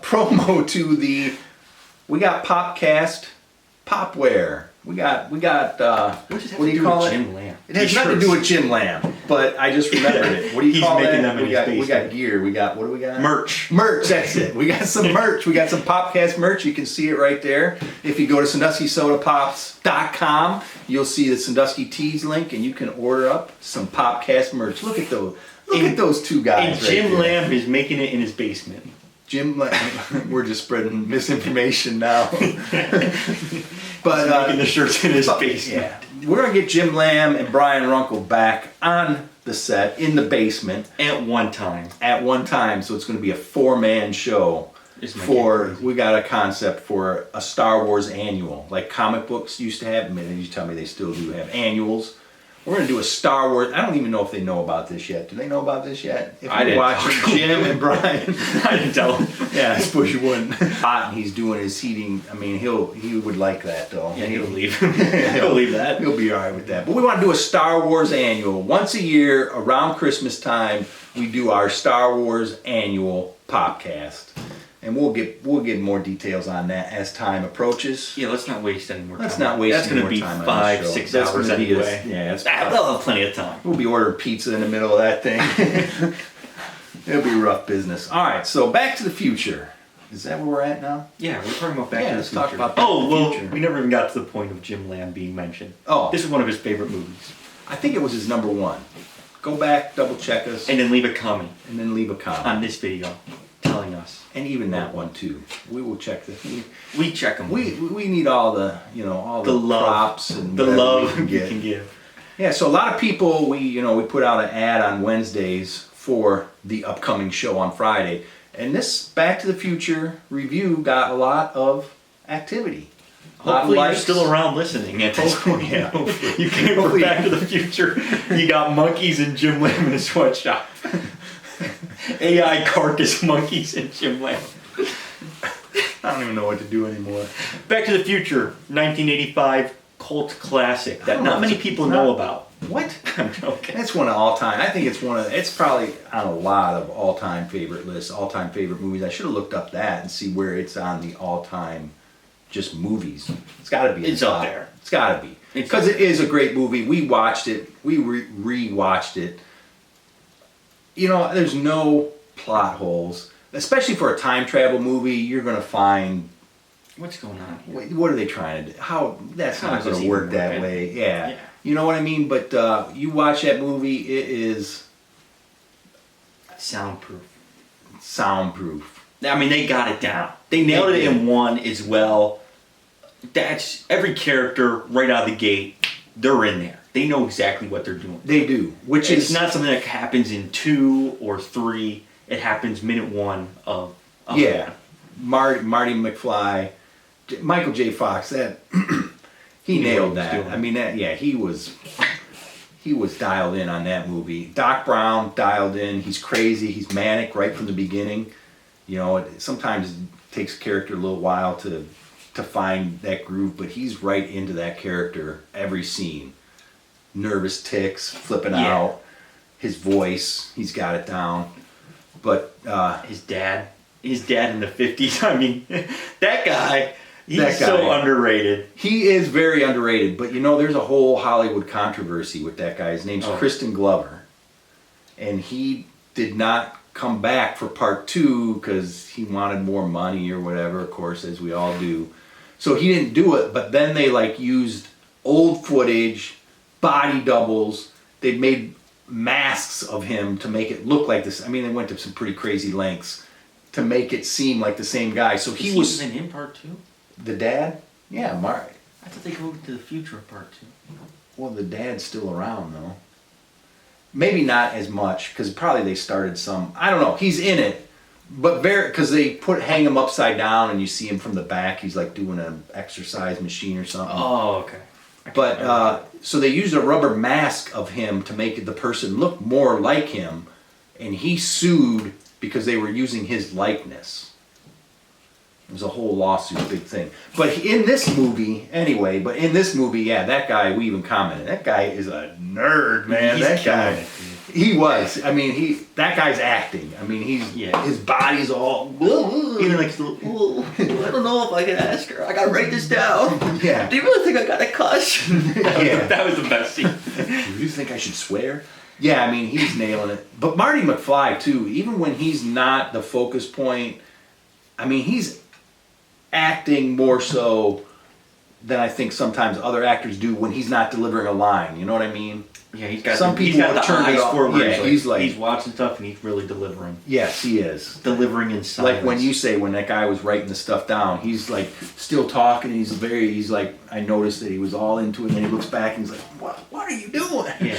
promo to we got Popcast Popware. We got what do you call it? Jim Lamb. It has nothing to do with Jim Lamb, but I just remembered it. What do you call it? Making them in his basement. We got gear. What do we got? Merch, that's it. We got some merch. We got some Popcast merch. You can see it right there. If you go to SanduskySodaPops.com, you'll see the Sandusky Tees link, and you can order up some Popcast merch. Look at those. Look at those two guys. And Jim Lamb is making it in his basement. Jim Lamb. We're just spreading misinformation now. But making the shirts in his basement. Yeah. We're gonna get Jim Lamb and Brian Runkle back on the set in the basement at one time. So it's gonna be a 4-man show. We got a concept for a Star Wars annual, like comic books used to have. I mean, you tell me they still do have annuals. We're going to do a Star Wars. I don't even know if they know about this yet. Do they know about this yet? If I didn't. Watching Jim and Brian. I didn't tell them. Yeah, I suppose you wouldn't. Hot, and he's doing his heating. I mean, he would like that though. Yeah, he'll leave. He'll leave that. He'll be all right with that. But we want to do a Star Wars annual. Once a year, around Christmas time, we do our Star Wars annual Popcast. And we'll get more details on that as time approaches. Yeah, let's not waste any more time. Let's not waste any more time. That's going to be 5-6 hours anyway. We'll have plenty of time. We'll be ordering pizza in the middle of that thing. It'll be rough business. All right, so Back to the Future. Is that where we're at now? Yeah, we're talking about Back to the Future. Talk about Back to the Future. We never even got to the point of Jim Lamb being mentioned. Oh. This is one of his favorite movies. I think it was his number one. Go back, double check us. And then leave a comment. On this video, telling us. And even that one too. We will check We check them. We need all the the love, props and the love we can give. Yeah, so a lot of people we put out an ad on Wednesdays for the upcoming show on Friday, and this Back to the Future review got a lot of activity. Hopefully you're still around listening at this point. Yeah. You came for Back to the Future. You got monkeys and Jim Lamb in a sweatshop. AI carcass monkeys and Jim Lamb. I don't even know what to do anymore. Back to the Future, 1985 cult classic that not many people know about. What? I'm joking. It's one of all time. I think it's probably on a lot of all time favorite lists, all time favorite movies. I should have looked up that and see where it's on the all time just movies. It's got to be. It's up there. It's got to be because it is a great movie. We watched it. We re-watched it. There's no plot holes, especially for a time travel movie. You're gonna find what's going on here? What are they trying to do? That's not going to work that way. Yeah. You know what I mean? But you watch that movie, it is soundproof. I mean, they got it down. They nailed it in one as well. That's every character right out of the gate. They're in there. They know exactly what they're doing. They do, It's not something that happens in 2 or 3. It happens minute 1 of yeah. Marty McFly, Michael J. Fox. That he nailed that. I mean he was dialed in on that movie. Doc Brown dialed in. He's crazy. He's manic right from the beginning. Sometimes it takes a character a little while to find that groove, but he's right into that character every scene. Nervous tics, flipping out, his voice, he's got it down. But his dad in the 50s, I mean, that guy, he's so underrated. He is very underrated, but there's a whole Hollywood controversy with that guy. His name's Crichton Glover, and he did not come back for part 2 because he wanted more money or whatever, of course, as we all do. So he didn't do it, but then they used old footage, body doubles. They made masks of him to make it look like this. I mean, they went to some pretty crazy lengths to make it seem like the same guy. So he was in part 2. The dad? Yeah, Mark. I thought they moved to the future of part 2. Well, the dad's still around though. Maybe not as much because probably they started some. I don't know. He's in it, but because they hang him upside down and you see him from the back. He's doing an exercise machine or something. Oh, okay. But so they used a rubber mask of him to make the person look more like him, and he sued because they were using his likeness. It was a whole lawsuit, big thing. But in this movie, that guy, we even commented, that guy is a nerd, man. That guy, he was. I mean, that guy's acting. I mean, his body's all. Even I don't know if I can ask her. I gotta write this down. Yeah. Do you really think I got a cuss? That was the best scene. Do you think I should swear? Yeah, I mean, he's nailing it. But Marty McFly too. Even when he's not the focus point, I mean, he's acting more so than I think sometimes other actors do when he's not delivering a line. You know what I mean? Yeah, he's got some people the turn it off. Yeah, he's watching stuff and he's really delivering. Yes, he is delivering in silence. Like when that guy was writing the stuff down, he's still talking. He's like, I noticed that he was all into it, and then he looks back and he's like, what are you doing? Yeah.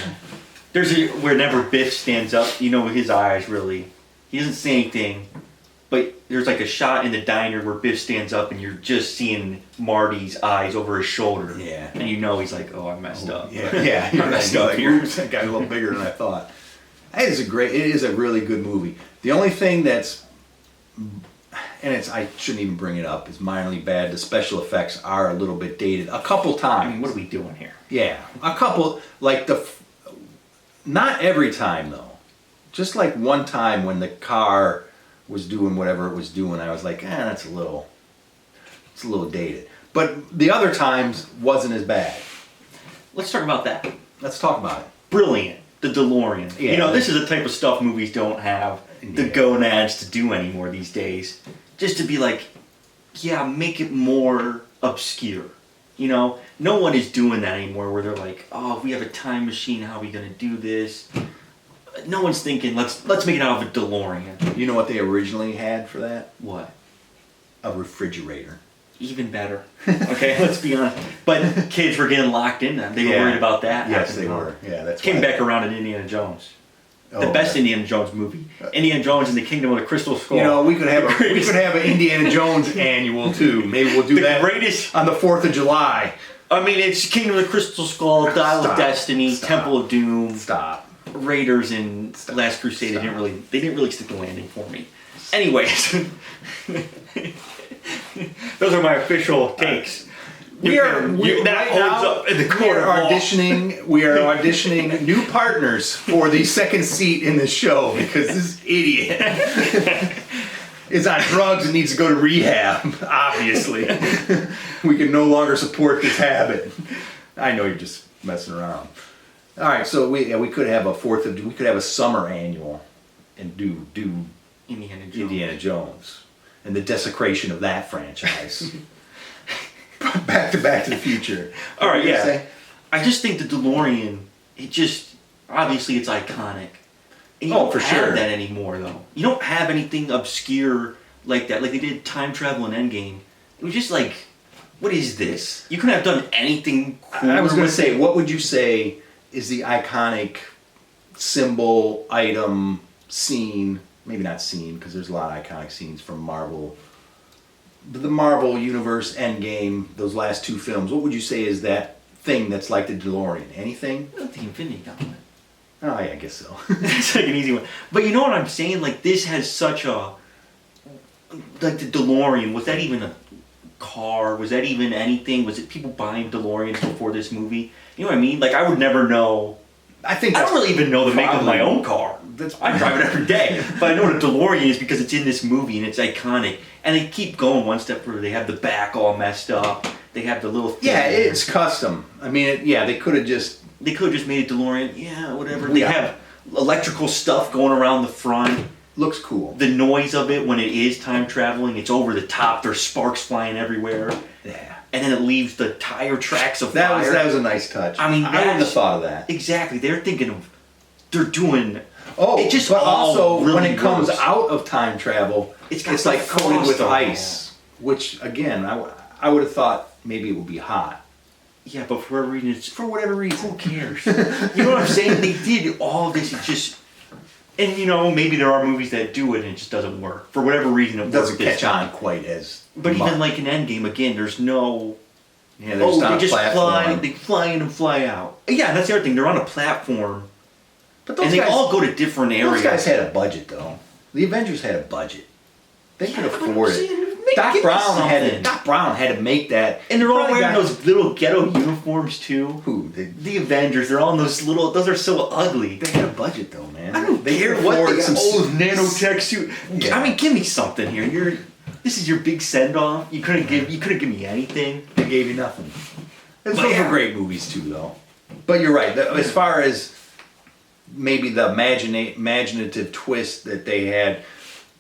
Whenever Biff stands up, his eyes really. He doesn't say anything. But there's a shot in the diner where Biff stands up and you're just seeing Marty's eyes over his shoulder. Yeah. And he's like, oh, I messed up. Yeah, you messed up here. That guy's a little bigger than I thought. It is a really good movie. The only thing that's, I shouldn't even bring it up, is minorly bad. The special effects are a little bit dated. A couple times. I mean, what are we doing here? Yeah. A couple, not every time though. Just one time when the car was doing whatever it was doing, I was like, it's a little dated. But the other times wasn't as bad. Let's talk about that. Let's talk about it. Brilliant. The DeLorean. Yeah. This is the type of stuff movies don't have the gonads to do anymore these days. Just to be like, make it more obscure. No one is doing that anymore where they're like, oh, if we have a time machine, how are we going to do this? No one's thinking, let's make it out of a DeLorean. You know what they originally had for that? What? A refrigerator. Even better. Okay, let's be honest. But kids were getting locked in them. They were worried about that. Yes, they were. Yeah, that's came back around in Indiana Jones. The best Indiana Jones movie. Indiana Jones and the Kingdom of the Crystal Skull. We could have an Indiana Jones annual too. Maybe we'll do that on the 4th of July. I mean, it's Kingdom of the Crystal Skull, Dial of Destiny, Temple of Doom. Raiders and Last Crusade. They didn't really stick the landing for me. Anyways, those are my official takes. We are auditioning new partners for the second seat in the show because this idiot is on drugs and needs to go to rehab. Obviously, we can no longer support this habit. I know you're just messing around. All right, so we could have we could have a summer annual and do Indiana Jones and the desecration of that franchise. Back to the Future. All right, yeah. I just think the DeLorean, obviously it's iconic. And you don't have that anymore, though. You don't have anything obscure like that. Like they did time travel in Endgame. It was just like, what is this? You couldn't have done anything cool. I was going to say, what would you say is the iconic symbol, item, scene? Maybe not scene, because there's a lot of iconic scenes from Marvel. The Marvel Universe, Endgame, those last two films, what would you say is that thing that's like the DeLorean? Anything? The Infinity Gauntlet. Oh, yeah, I guess so. It's like an easy one. But you know what I'm saying? Like, this has such a... Like, the DeLorean, was that even a car? Was that even anything? Was it people buying DeLoreans before this movie? You know what I mean? Like, I would never know... I don't really even know the make of my own car. I drive it every day. But I know what a DeLorean is because it's in this movie and it's iconic. And they keep going one step further. They have the back all messed up. They have the little thing. Yeah, it's custom. I mean, they could have just... They could have just made a DeLorean. Yeah, whatever. They have electrical stuff going around the front. Looks cool. The noise of it when it is time traveling, it's over the top. There's sparks flying everywhere. Yeah. And then it leaves the tire tracks of fire. That was a nice touch. I mean, I wouldn't have thought of that. Exactly. They're doing... but also really when it comes out of time travel, it's like coated with ice. Which, again, I would have thought maybe it would be hot. Yeah, but for whatever reason, who cares? You know what I'm saying? They did all this. It just... And, maybe there are movies that do it and it just doesn't work. For whatever reason, it doesn't catch on quite as But much. Even like in Endgame, again, there's no... Yeah, they just fly. They fly in and fly out. Yeah, that's the other thing. They're on a platform. But they all go to different areas. Those guys had a budget, though. The Avengers had a budget. They could afford it. Doc Brown had to make that. And they're all wearing those little ghetto uniforms, too. Who? The Avengers. They're all in those little... Those are so ugly. They had a budget, though, man. I don't care what the old nanotech suit... Yeah. I mean, give me something here. This is your big send-off. You couldn't give me anything. They gave you nothing. Those were great movies, too, though. But you're right. As far as maybe the imaginative twist that they had...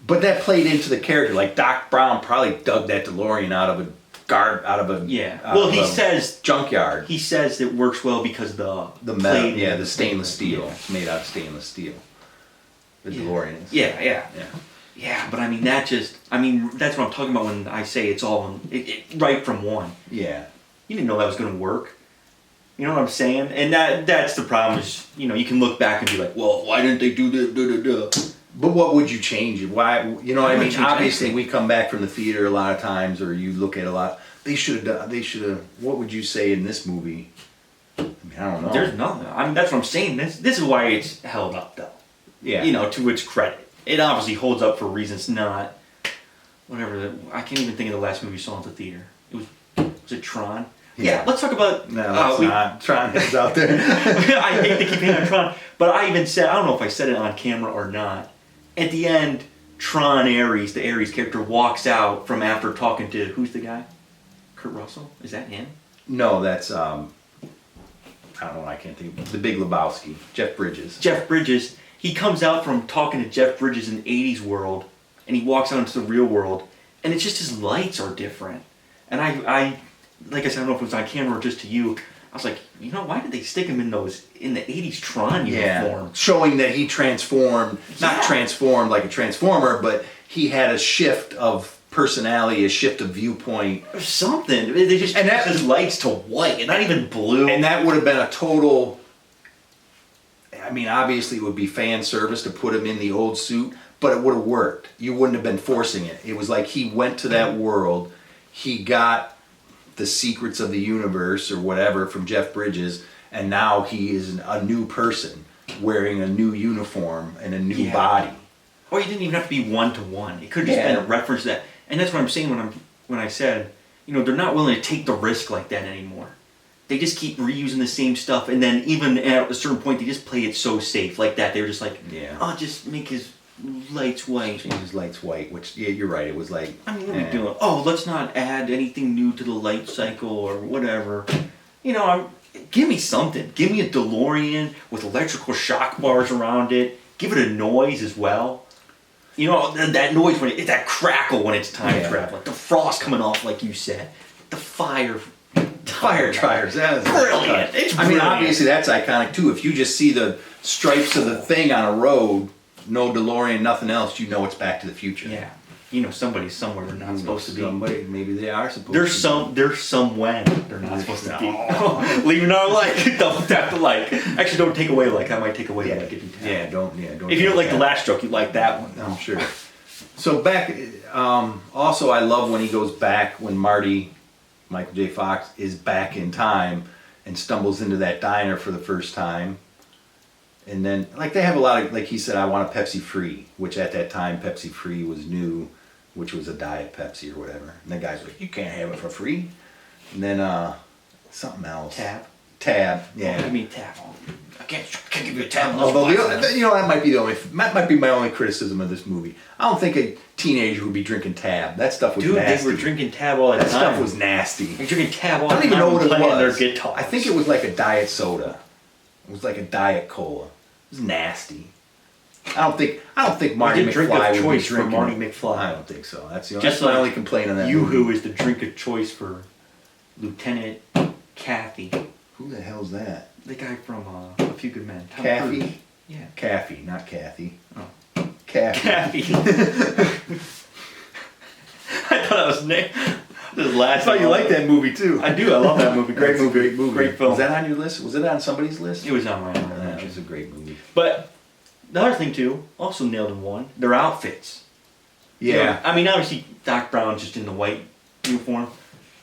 But that played into the character. Like Doc Brown probably dug that DeLorean out of a says junkyard. He says it works well because the metal, the stainless steel. It's made out of stainless steel. The DeLorean is. Yeah, but I mean that's what I'm talking about when I say it's all right from one. Yeah. You didn't know that was going to work. You know what I'm saying? And that's the problem is, you can look back and be like, well, why didn't they do the But what would you change? Why? You know what I mean? Obviously, we come back from the theater a lot of times, or you look at a lot. They should have. What would you say in this movie? I mean, I don't know. There's nothing. I mean, that's what I'm saying. This is why it's held up, though. Yeah. To its credit, it obviously holds up for reasons not. Whatever. I can't even think of the last movie you saw at the theater. Was it Tron? Yeah. Let's talk about. No, it's not. Tron is out there. I hate to keep hitting on Tron, but I even said, I don't know if I said it on camera or not. At the end, Tron Ares, the Ares character, walks out from after talking to, who's the guy? Kurt Russell? Is that him? No, that's, I don't know, I can't think of The Big Lebowski. Jeff Bridges. Jeff Bridges, he comes out from talking to Jeff Bridges in the 80s world, and he walks out into the real world, and it's just his lights are different. And I like I said, I don't know if it was on camera or just to you, I was like, why did they stick him in the 80s Tron uniform? Showing that he transformed, not transformed like a transformer, but he had a shift of personality, a shift of viewpoint. Or something. They just changed his lights to white, and not even blue. And that would have been a total, I mean, obviously it would be fan service to put him in the old suit, but it would have worked. You wouldn't have been forcing it. It was like he went to that world, he got the secrets of the universe or whatever from Jeff Bridges, and now he is a new person wearing a new uniform and a new body. Or you didn't even have to be one-to-one. It could have just been a reference to that. And that's what I'm saying when I said, they're not willing to take the risk like that anymore. They just keep reusing the same stuff, and then even at a certain point, they just play it so safe like that. They were just like, oh, just make his lights white. Change his lights white, which, you're right, it was like... I mean, what are we doing? Oh, let's not add anything new to the light cycle or whatever. Give me something. Give me a DeLorean with electrical shock bars around it. Give it a noise as well. That noise, it's that crackle when it's time traveling. The frost coming off, like you said. The fire tires. That is brilliant. It's brilliant. Obviously that's iconic too. If you just see the stripes of the thing on a road, no DeLorean, nothing else, it's Back to the Future. Yeah. Somebody's somewhere they're not supposed to be. Maybe they are supposed to be. There's some when they're not supposed to be. Leaving our like. Don't have to like. Actually, don't take away like. I might take away like if you tap. Don't. If you don't like the last stroke, you like that one. I'm sure. So back, also I love when he goes back, when Michael J. Fox is back in time and stumbles into that diner for the first time. And then, like, they have a lot of, like he said, I want a Pepsi Free, which at that time Pepsi Free was new, which was a Diet Pepsi or whatever. And the guy's like, you can't have it for free. And then something else. Tab, yeah. What do you mean tab? I can't give you a tab. Although, that might be my only criticism of this movie. I don't think a teenager would be drinking Tab. That stuff was nasty. They were drinking Tab all the time. That stuff was nasty. They're drinking Tab all the time. I don't even know what it was. Their guitars. I think it was like a diet soda. It was like a Diet Cola. It was nasty. I don't think Marty McFly would be drinking Marty McFly. I don't think so. That's my only complaint on that movie. Yoo-hoo is the drink of choice for Lieutenant Kathy. Who the hell's that? The guy from A Few Good Men. Kathy? Yeah. Kathy, not Kathy. Oh. Kathy. I thought that was name. I thought you liked that movie too. I do. I love that movie. Great movie. Great movie. Great film. Was that on your list? Was it on somebody's list? It was on mine. It was a great movie. But the other thing too, also nailed in one, their outfits. Yeah. I mean, obviously Doc Brown's just in the white uniform,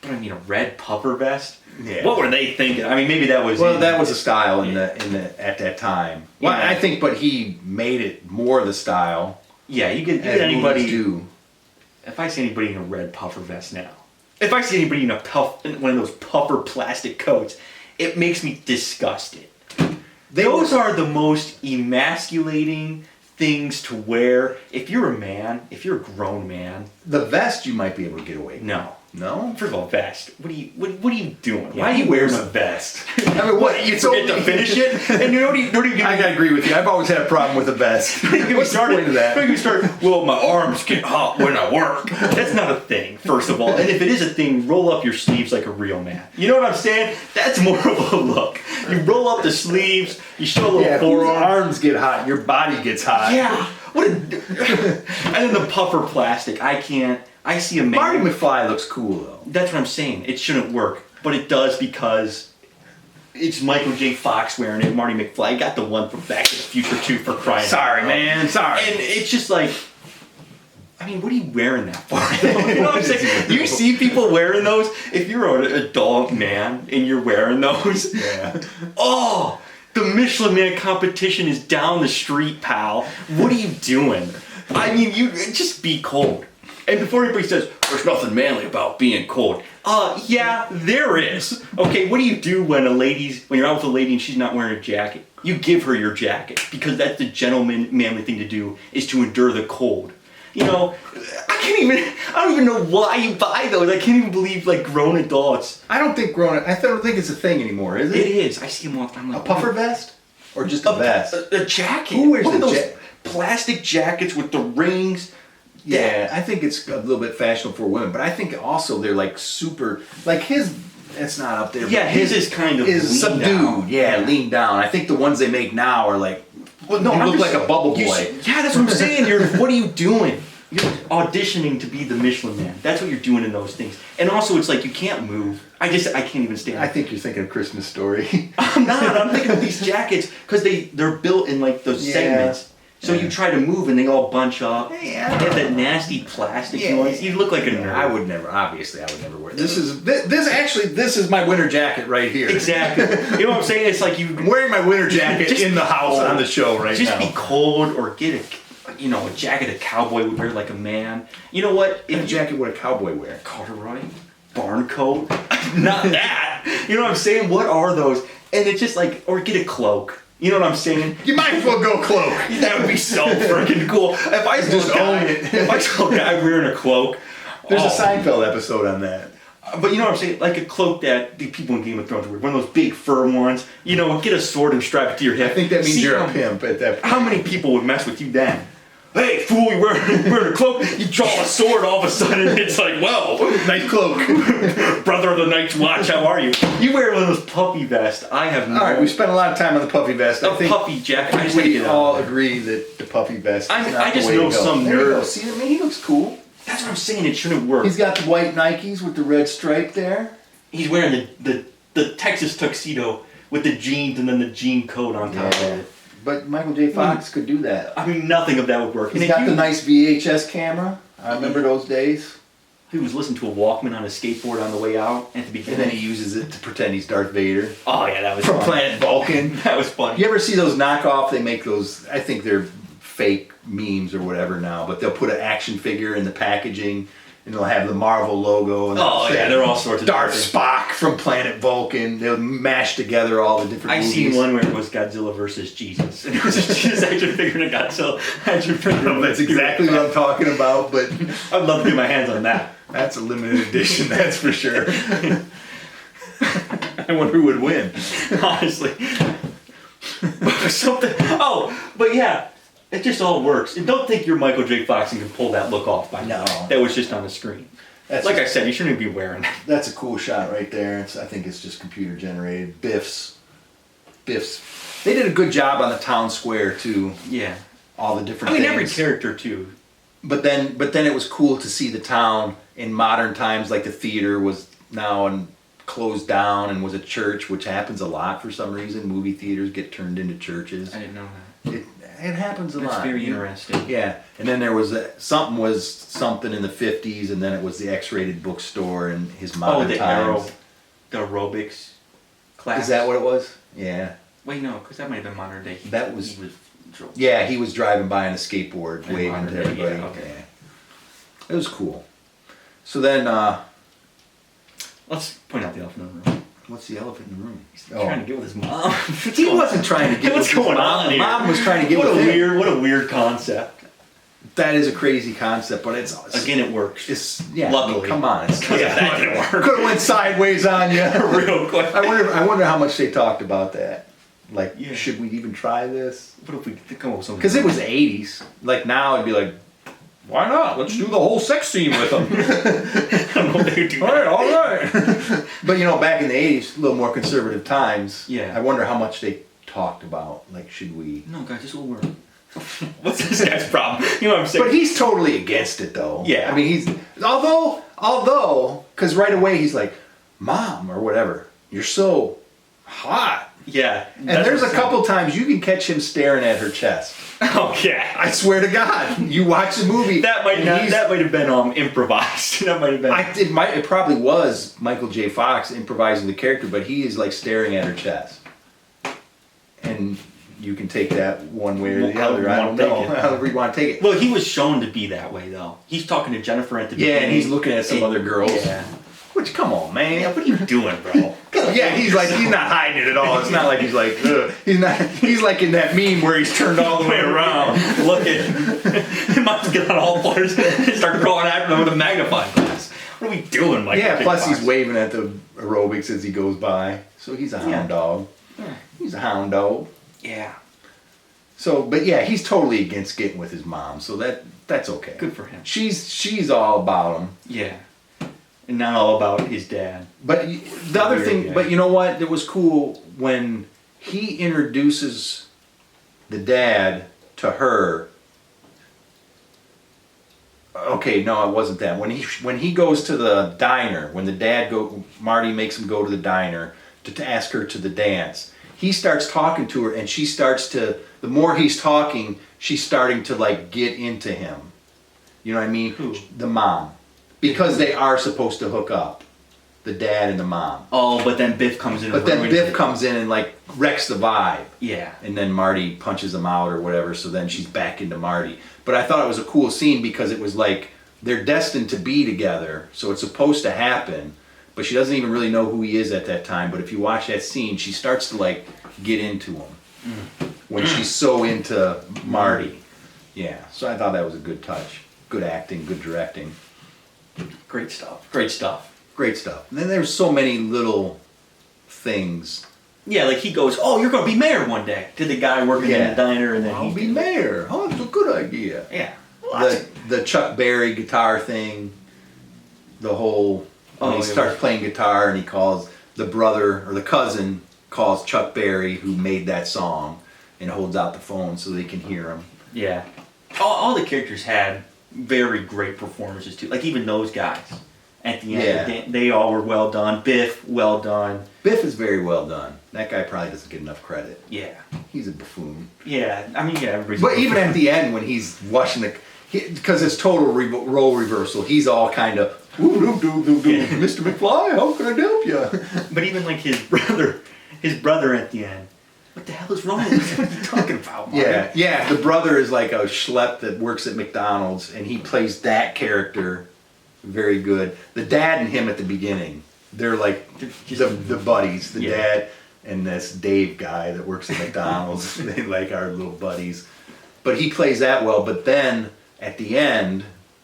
but I mean a red puffer vest. Yeah. What were they thinking? I mean, maybe that was. Well, that was a style at that time. Well, Yeah. I think, but he made it more the style. Yeah, you get anybody. Do. If I see anybody in a red puffer vest now, if I see anybody in one of those puffer plastic coats, it makes me disgusted. Those are the most emasculating things to wear. If you're a man, if you're a grown man. The vest you might be able to get away with. No? First of all, vest. What are you doing? Why are you wearing a vest? I mean, what? You forget to finish it? And I gotta agree with you. I've always had a problem with a vest. What's the point of that? Well, my arms get hot when I work. That's not a thing, first of all. And if it is a thing, roll up your sleeves like a real man. You know what I'm saying? That's more of a look. You roll up the sleeves, you show a little forearm. Your arms get hot, your body gets hot. Yeah. And then the puffer plastic. I see a man. Marty McFly looks cool though. That's what I'm saying. It shouldn't work, but it does because it's Michael J. Fox wearing it. Marty McFly got the one from Back to the Future 2 for crying out loud. Man. Sorry. And it's just like, I mean, what are you wearing that for? You know what I'm saying? You see people wearing those. If you're an adult man and you're wearing those, oh, the Michelin Man competition is down the street, pal. What are you doing? I mean, you just be cold. And before anybody says, there's nothing manly about being cold. Yeah, there is. Okay, what do you do when you're out with a lady and she's not wearing a jacket? You give her your jacket because that's the gentleman manly thing to do, is to endure the cold. You know, I don't even know why you buy those. I can't even believe like grown adults. I don't think it's a thing anymore, is it? It is. I see them all the time. A puffer vest? Or just a vest? A jacket. Who wears One of the those plastic jackets with the rings? Yeah, I think it's a little bit fashionable for women, but I think also they're like super, like his, it's not up there. Yeah, his is kind of is subdued. down. Yeah, lean down. I think the ones they make now are like, well, no, you look like a bubble boy. Yeah, that's what I'm saying. What are you doing? You're auditioning to be the Michelin Man. That's what you're doing in those things. And also, it's like you can't move. I can't even stand. I think you're thinking of Christmas Story. I'm not. I'm thinking of these jackets because they're built in like those segments. So you try to move and they all bunch up. Yeah, they have that nasty plastic noise. You look like a nerd. I would never wear this. This is my winter jacket right here. Exactly. You know what I'm saying? It's like I'm wearing my winter jacket in the house on the show right now. Just be cold or get a jacket a cowboy would wear like a man. You know what? What jacket would a cowboy wear? Corduroy, barn coat. Not that. You know what I'm saying? What are those? And it's just like, or get a cloak. You know what I'm saying? You might as well go cloak. That would be so freaking cool. If I saw a guy wearing a cloak. There's a Seinfeld episode on that. But you know what I'm saying? Like a cloak that the people in Game of Thrones wear. One of those big fur ones. You know, get a sword and strap it to your hip. I think that means you're a pimp at that point. How many people would mess with you then? Hey, fool, you're wearing a cloak. You draw a sword all of a sudden. It's like, whoa. Nice cloak. Brother of the Night's Watch, how are you? You wear one of those puffy vests. I have no... All right, we spent a lot of time on the puffy vest. I think puffy jacket. I think we all agree that the puffy vest is not I just the way know to go. some nerd. See, I mean, he looks cool. That's what I'm saying. It shouldn't work. He's got the white Nikes with the red stripe there. He's wearing the Texas tuxedo with the jeans and then the jean coat on top of it. But Michael J. Fox could do that. I mean, nothing of that would work. He's got the nice VHS camera. I remember those days. He was listening to a Walkman on his skateboard on the way out at the beginning. And then he uses it to pretend he's Darth Vader. Oh, yeah, that was From fun. Planet Vulcan. That was funny. You ever see those knockoff? They make those, I think they're fake memes or whatever now, but they'll put an action figure in the packaging and they'll have the Marvel logo. And they're all sorts of Darth Spock from Planet Vulcan. They'll mash together all the different movies. seen one where it was Godzilla versus Jesus. And it was a Jesus action figure and a Godzilla action figure. That's exactly what I'm talking about, but I'd love to get my hands on that. That's a limited edition, that's for sure. I wonder who would win. Honestly. But yeah. It just all works. And don't think you're Michael J. Fox and can pull that look off by now. That was just on the screen. I said, you shouldn't be wearing it. That's a cool shot right there. I think it's just computer generated. Biff's. They did a good job on the town square too. Yeah. All the different things. Every character too. But then it was cool to see the town in modern times, like the theater was now closed down and was a church, which happens a lot for some reason. Movie theaters get turned into churches. I didn't know that. It happens a lot. That's very interesting. Yeah, and then there was something in the 50s, and then it was the X-rated bookstore in his modern times. The aerobics class. Is that what it was? Yeah. Wait, no, because that might have been modern day. He was driving by on a skateboard, waving to everybody. Yeah, okay. Yeah. It was cool. So then, let's point out the elephant in the room. What's the elephant in the room? He's trying to get with his mom. He wasn't trying to get with his mom. On here? Mom was trying to get with him. What a weird concept. That is a crazy concept, but it's again, it works. Luckily. I mean, come on, that didn't work. Could have went sideways on you real quick. I wonder how much they talked about that. Like, should we even try this? What if we come up with something? Because it was the 80s. Like now, it'd be like, why not? Let's do the whole sex scene with them. I don't know if they would do that. All right. But back in the 80s, a little more conservative times. Yeah. I wonder how much they talked about. Like, should we? No, guys, this will work. What's this guy's problem? You know what I'm saying? But he's totally against it, though. Yeah. I mean, he's although, because right away he's like, "Mom," or whatever. You're so hot. Yeah. And there's a couple times you can catch him staring at her chest. Oh yeah. I swear to God, you watch the movie. That might have been improvised. That might have been. It probably was Michael J. Fox improvising the character, but he is like staring at her chest. And you can take that one way or the other. I don't know. However you want to take it. Well, he was shown to be that way though. He's talking to Jennifer at the beginning. Yeah, and he's looking at some other girls. Yeah. Which, come on, man. Yeah, what are you doing, bro? Come Yeah, he's not hiding it at all. It's not like he's like, ugh. He's like in that meme where he's turned all the way around. Looking. He must get on all fours and start going after them with a magnifying glass. What are we doing, Mike? Yeah, plus he's waving at the aerobics as he goes by. So he's a hound dog. Yeah. He's a hound dog. Yeah. So, but yeah, he's totally against getting with his mom. So that's okay. Good for him. She's all about him. Yeah. And not all about his dad. But the other thing, guy. but you know what? It was cool when he introduces the dad to her. Okay, no, it wasn't that. When he goes to the diner, when the dad Marty makes him go to the diner to ask her to the dance. He starts talking to her, and she starts to. The more he's talking, she's starting to like get into him. You know what I mean? Who? The mom, because they are supposed to hook up, the dad and the mom. Oh, but then Biff comes in. But then Biff comes in and like wrecks the vibe. Yeah. And then Marty punches him out or whatever, so then she's back into Marty. But I thought it was a cool scene because it was like they're destined to be together, so it's supposed to happen, but she doesn't even really know who he is at that time. But if you watch that scene, she starts to like get into him when she's so into Marty. Yeah, so I thought that was a good touch. Good acting, good directing. Great stuff. Great stuff. Great stuff. And then there's so many little things. Yeah, like he goes, "Oh, you're gonna be mayor one day." To the guy working in the diner, and then I'll be mayor. Oh, that's a good idea. Yeah. The Chuck Berry guitar thing. The whole when he starts playing guitar and he calls the brother or the cousin calls Chuck Berry who made that song and holds out the phone so they can hear him. Yeah. All the characters had very great performances too. Like even those guys at the end, they all were well done. Biff, well done. Biff is very well done. That guy probably doesn't get enough credit. Yeah. He's a buffoon. Yeah, I mean, yeah, everybody's. But even at the end when he's watching because it's total role reversal. He's all kind of, Mr. McFly, how can I help you? But even like his brother at the end. What the hell is wrong with you? What are you talking about, Marty? Yeah. The brother is like a schlep that works at McDonald's, and he plays that character very good. The dad and him at the beginning, they're like the buddies. The dad and this Dave guy that works at McDonald's, they like are little buddies. But he plays that well. But then at the end,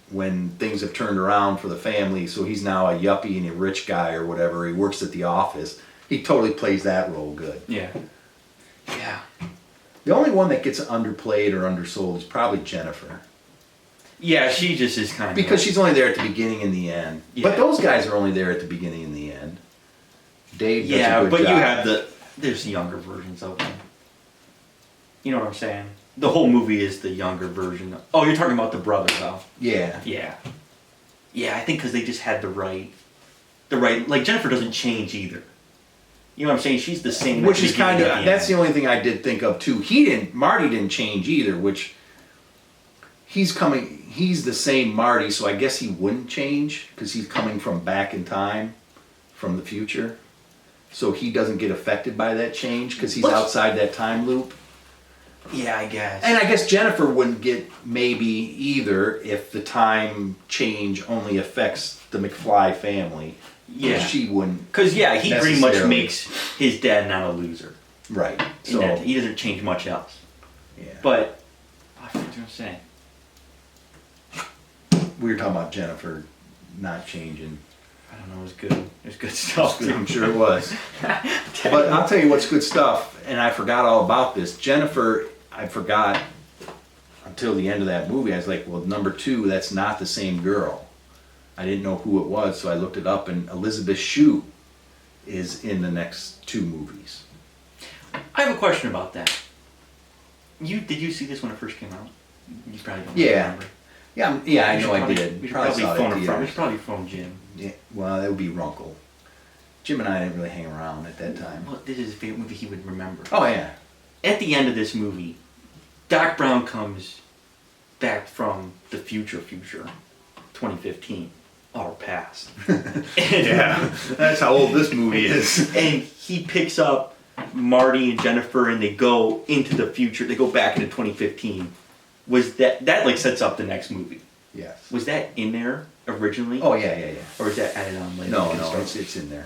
when things have turned around for the family, so he's now a yuppie and a rich guy or whatever. He works at the office. He totally plays that role good. Yeah. Yeah. The only one that gets underplayed or undersold is probably Jennifer. Yeah, she just is kind of... Because she's only there at the beginning and the end. Yeah. But those guys are only there at the beginning and the end. Dave does a good job. You have there's younger versions of them. You know what I'm saying? The whole movie is the younger version. Oh, you're talking about the brother, though. Yeah. Yeah. Yeah, I think because they just had the right... Like, Jennifer doesn't change either. You know what I'm saying? She's the same. Which is kind of... That's the only thing I did think of, too. Marty didn't change either, which... He's the same Marty, so I guess he wouldn't change, because he's coming from back in time, from the future. So he doesn't get affected by that change, because he's outside that time loop. Yeah, I guess. And I guess Jennifer wouldn't get maybe either if the time change only affects the McFly family. Yeah. She wouldn't. Because, he pretty much makes his dad not a loser. Right. So he doesn't change much else. Yeah. But, I forget what I'm saying. We were talking about Jennifer not changing. I don't know, it was good. It was good stuff. I'm sure it was. But I'll tell you what's good stuff, and I forgot all about this. Jennifer, I forgot until the end of that movie. I was like, well, number 2, that's not the same girl. I didn't know who it was, so I looked it up, and Elizabeth Shue is in the next 2 movies. I have a question about that. Did you see this when it first came out? You probably don't remember. Yeah, I know I did. We should probably phone Jim. Yeah, well, that would be Runkle. Jim and I didn't really hang around at that time. Well, this is a favorite movie he would remember. Oh, yeah. At the end of this movie, Doc Brown comes back from the future, 2015, our past. Yeah, that's how old this movie is. And he picks up Marty and Jennifer, and they go into the future. They go back into 2015. Was that like sets up the next movie? Yes. Was that in there originally? Oh yeah. Or is that added on later? No, it's in there.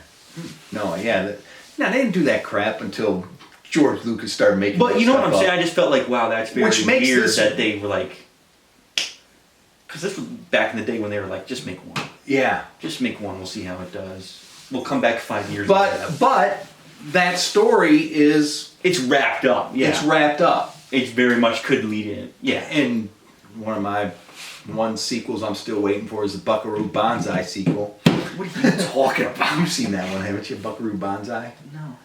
No, yeah. Now, they didn't do that crap until George Lucas started making But that you know what I'm stuff saying? up. I just felt like, wow, that's very Which makes weird this- that they were like... Because this was back in the day when they were like, just make one. Yeah. Just make one, we'll see how it does. We'll come back 5 years later. But that story is... It's wrapped up, yeah. It's wrapped up. It very much could lead in. Yeah. And one of my sequels I'm still waiting for is the Buckaroo Banzai sequel. What are you talking about? You've seen that one, haven't you? Buckaroo Banzai? No.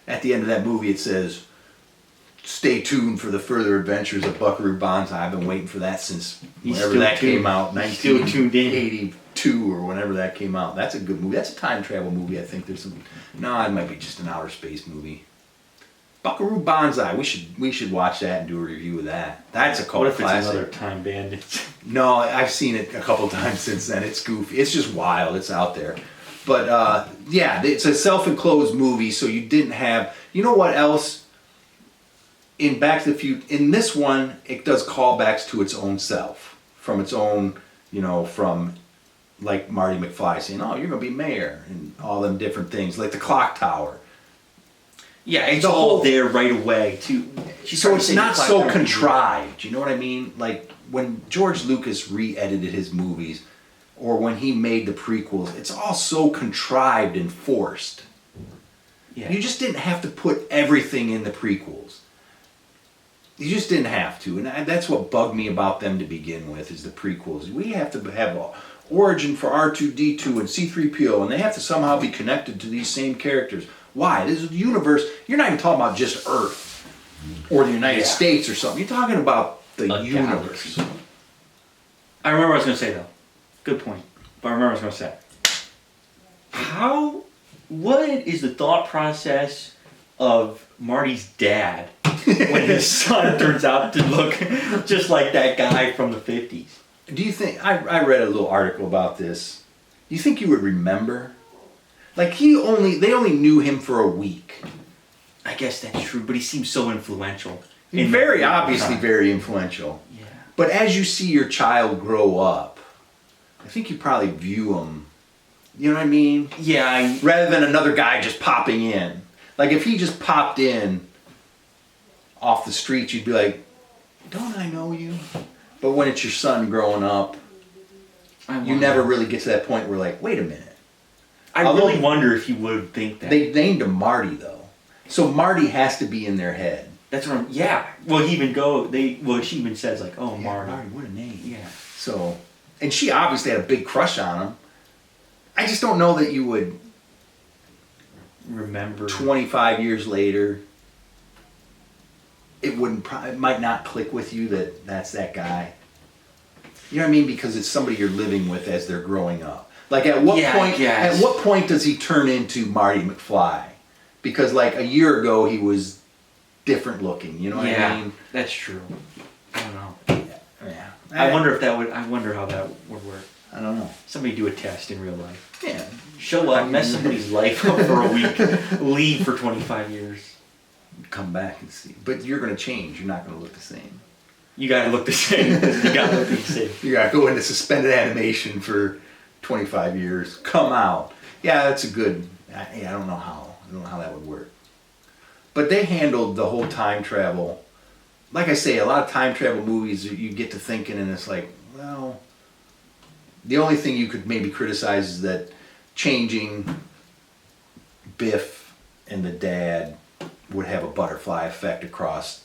At the end of that movie it says, stay tuned for the further adventures of Buckaroo Banzai. I've been waiting for that since whenever that came out, He's still tuned in. 1982 or whenever that came out. That's a good movie. That's a time travel movie. I think there's some... No, it might be just an outer space movie. Buckaroo Banzai. We should watch that and do a review of that. That's a cult What if classic. it's another Time Bandits? No, I've seen it a couple times since then. It's goofy. It's just wild. It's out there. But yeah, it's a self-enclosed movie, so you didn't have... You know what else? In Back to the Future, in this one, it does callbacks to its own self. From its own, from like Marty McFly saying, oh, you're going to be mayor, and all them different things, like the clock tower. Yeah, it's The all whole- there right away, too. So it's not so contrived, you know what I mean? Like, when George Lucas re-edited his movies, or when he made the prequels, it's all so contrived and forced. Yeah. You just didn't have to put everything in the prequels. You just didn't have to, and that's what bugged me about them to begin with, is the prequels. We have to have an origin for R2-D2 and C-3PO, and they have to somehow be connected to these same characters. Why? This is the universe. You're not even talking about just Earth or the United States or something. You're talking about the universe. Galaxy. I remember what I was going to say, though. Good point. But I remember what I was going to say. What is the thought process of Marty's dad when his son turns out to look just like that guy from the 50s? Do you think, I read a little article about this. Do you think you would remember? Like, they only knew him for a week. I guess that's true, but he seems so influential. He's very obviously very influential. Yeah. But as you see your child grow up, I think you probably view him, you know what I mean? Yeah, Rather than another guy just popping in. Like, if he just popped in off the street, you'd be like, don't I know you? But when it's your son growing up, you never really get to that point where, like, wait a minute. I really wonder if you would think that. They named him Marty, though. So Marty has to be in their head. That's what Well, she even says, like, oh, Yeah, Marty. Marty, what a name. Yeah. So, and she obviously had a big crush on him. I just don't know that you would, Remember. 25 years later, it might not click with you that that's that guy. You know what I mean? Because it's somebody you're living with as they're growing up. Like, at what point does he turn into Marty McFly? Because, like, a year ago he was different looking, you know what I mean? That's true. I don't know. Yeah. I wonder how that would work. I don't know. Somebody do a test in real life. Yeah. Show up, mess somebody's life up for a week, leave for 25 years. Come back and see. But you're going to change. You're not going to look the same. You gotta look the same. You gotta look the same. You got to go into suspended animation for 25 years. Come out. Yeah, that's a good... I don't know how. I don't know how that would work. But they handled the whole time travel. Like I say, a lot of time travel movies, you get to thinking and it's like, well... The only thing you could maybe criticize is that changing Biff and the dad would have a butterfly effect across.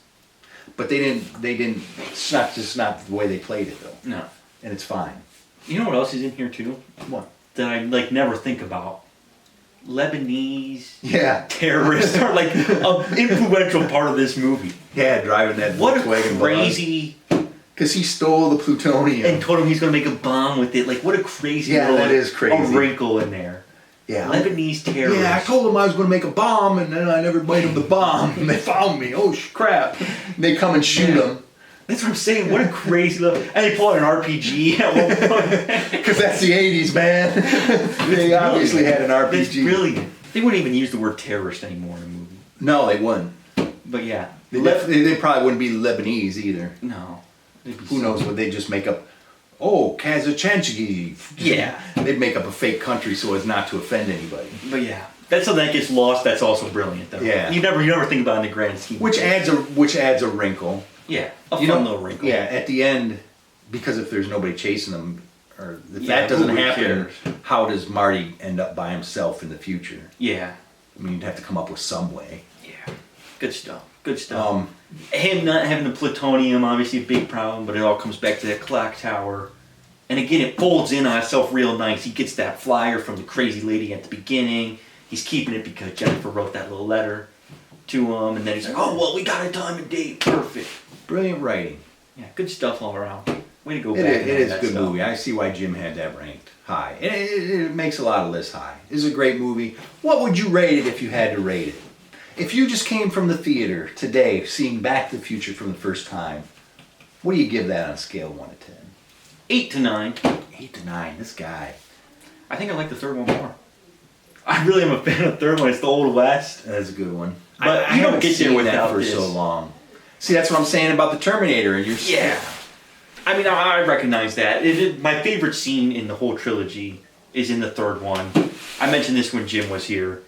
But they didn't, it's not the way they played it though. No. And it's fine. You know what else is in here too? What? That I never think about. Lebanese terrorists are like an influential part of this movie. Yeah, driving that What a Volkswagen crazy... Because he stole the plutonium. And told him he's going to make a bomb with it. Like, what a crazy that is crazy. A wrinkle in there. Yeah. Lebanese terrorists. Yeah, I told him I was going to make a bomb, and then I never made him the bomb, and they found me. Oh, crap. And they come and shoot him. That's what I'm saying. What a crazy little... And they pull out an RPG at one point. Because that's the 80s, man. They obviously had an RPG. That's brilliant. They wouldn't even use the word terrorist anymore in a movie. No, they wouldn't. But yeah. They probably wouldn't be Lebanese either. No. Who knows? Would they just make up Oh, Kazachanchigi. Yeah. They'd make up a fake country so as not to offend anybody. But yeah, that's something that gets lost. That's also brilliant, though. Yeah. You never think about it in the grand scheme. Which adds a wrinkle. Yeah, a fun little wrinkle. Yeah, at the end, because if there's nobody chasing them, or if that doesn't happen, how does Marty end up by himself in the future? Yeah. I mean, you'd have to come up with some way. Yeah. Good stuff. Good stuff. Him not having the plutonium, obviously a big problem, but it all comes back to that clock tower. And again, it folds in on itself real nice. He gets that flyer from the crazy lady at the beginning. He's keeping it because Jennifer wrote that little letter to him. And then he's like, oh, well, we got a time and date. Perfect. Brilliant writing. Yeah, good stuff all around. Way to go back. It is a good movie. I see why Jim had that ranked high. It makes a lot of lists high. It's a great movie. What would you rate it if you had to rate it? If you just came from the theater today, seeing Back to the Future from the first time, what do you give that on a scale of 1 to 10? 8 to 9. 8 to 9, this guy. I think I like the third one more. I really am a fan of the third one. It's the Old West. That's a good one. But I you don't haven't get there seen without that for this. so long. See, that's what I'm saying about the Terminator. And you're Yeah. I mean, I recognize that. My favorite scene in the whole trilogy is in the third one. I mentioned this when Jim was here.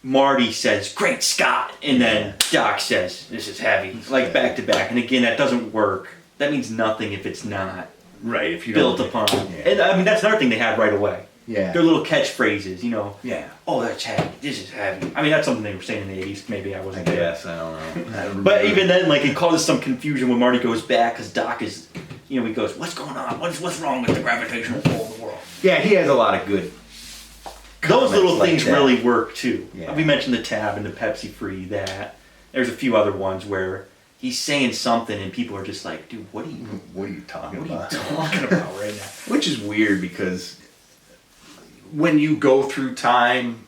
Marty says, "Great Scott," and then Doc says, "This is heavy," like back to back. And again, that doesn't work. That means nothing if it's not right. If you built don't, upon. Yeah. And I mean, that's another thing they had right away. Yeah. Their little catchphrases, you know. Yeah. Oh, that's heavy. This is heavy. I mean, that's something they were saying in the 80s. Maybe I I wasn't there. guess. I don't know. I don't But remember. even then, like, it causes some confusion when Marty goes back because Doc is, you know, he goes, "What's going on? What's wrong with the gravitational pull of the world?" Yeah, he has a lot of good. Those little like things that. really work too. Yeah. We mentioned the tab and the Pepsi Free. That there's a few other ones where he's saying something and people are just like, "Dude, what are you talking what about? are you talking about right now?" Which is weird because when you go through time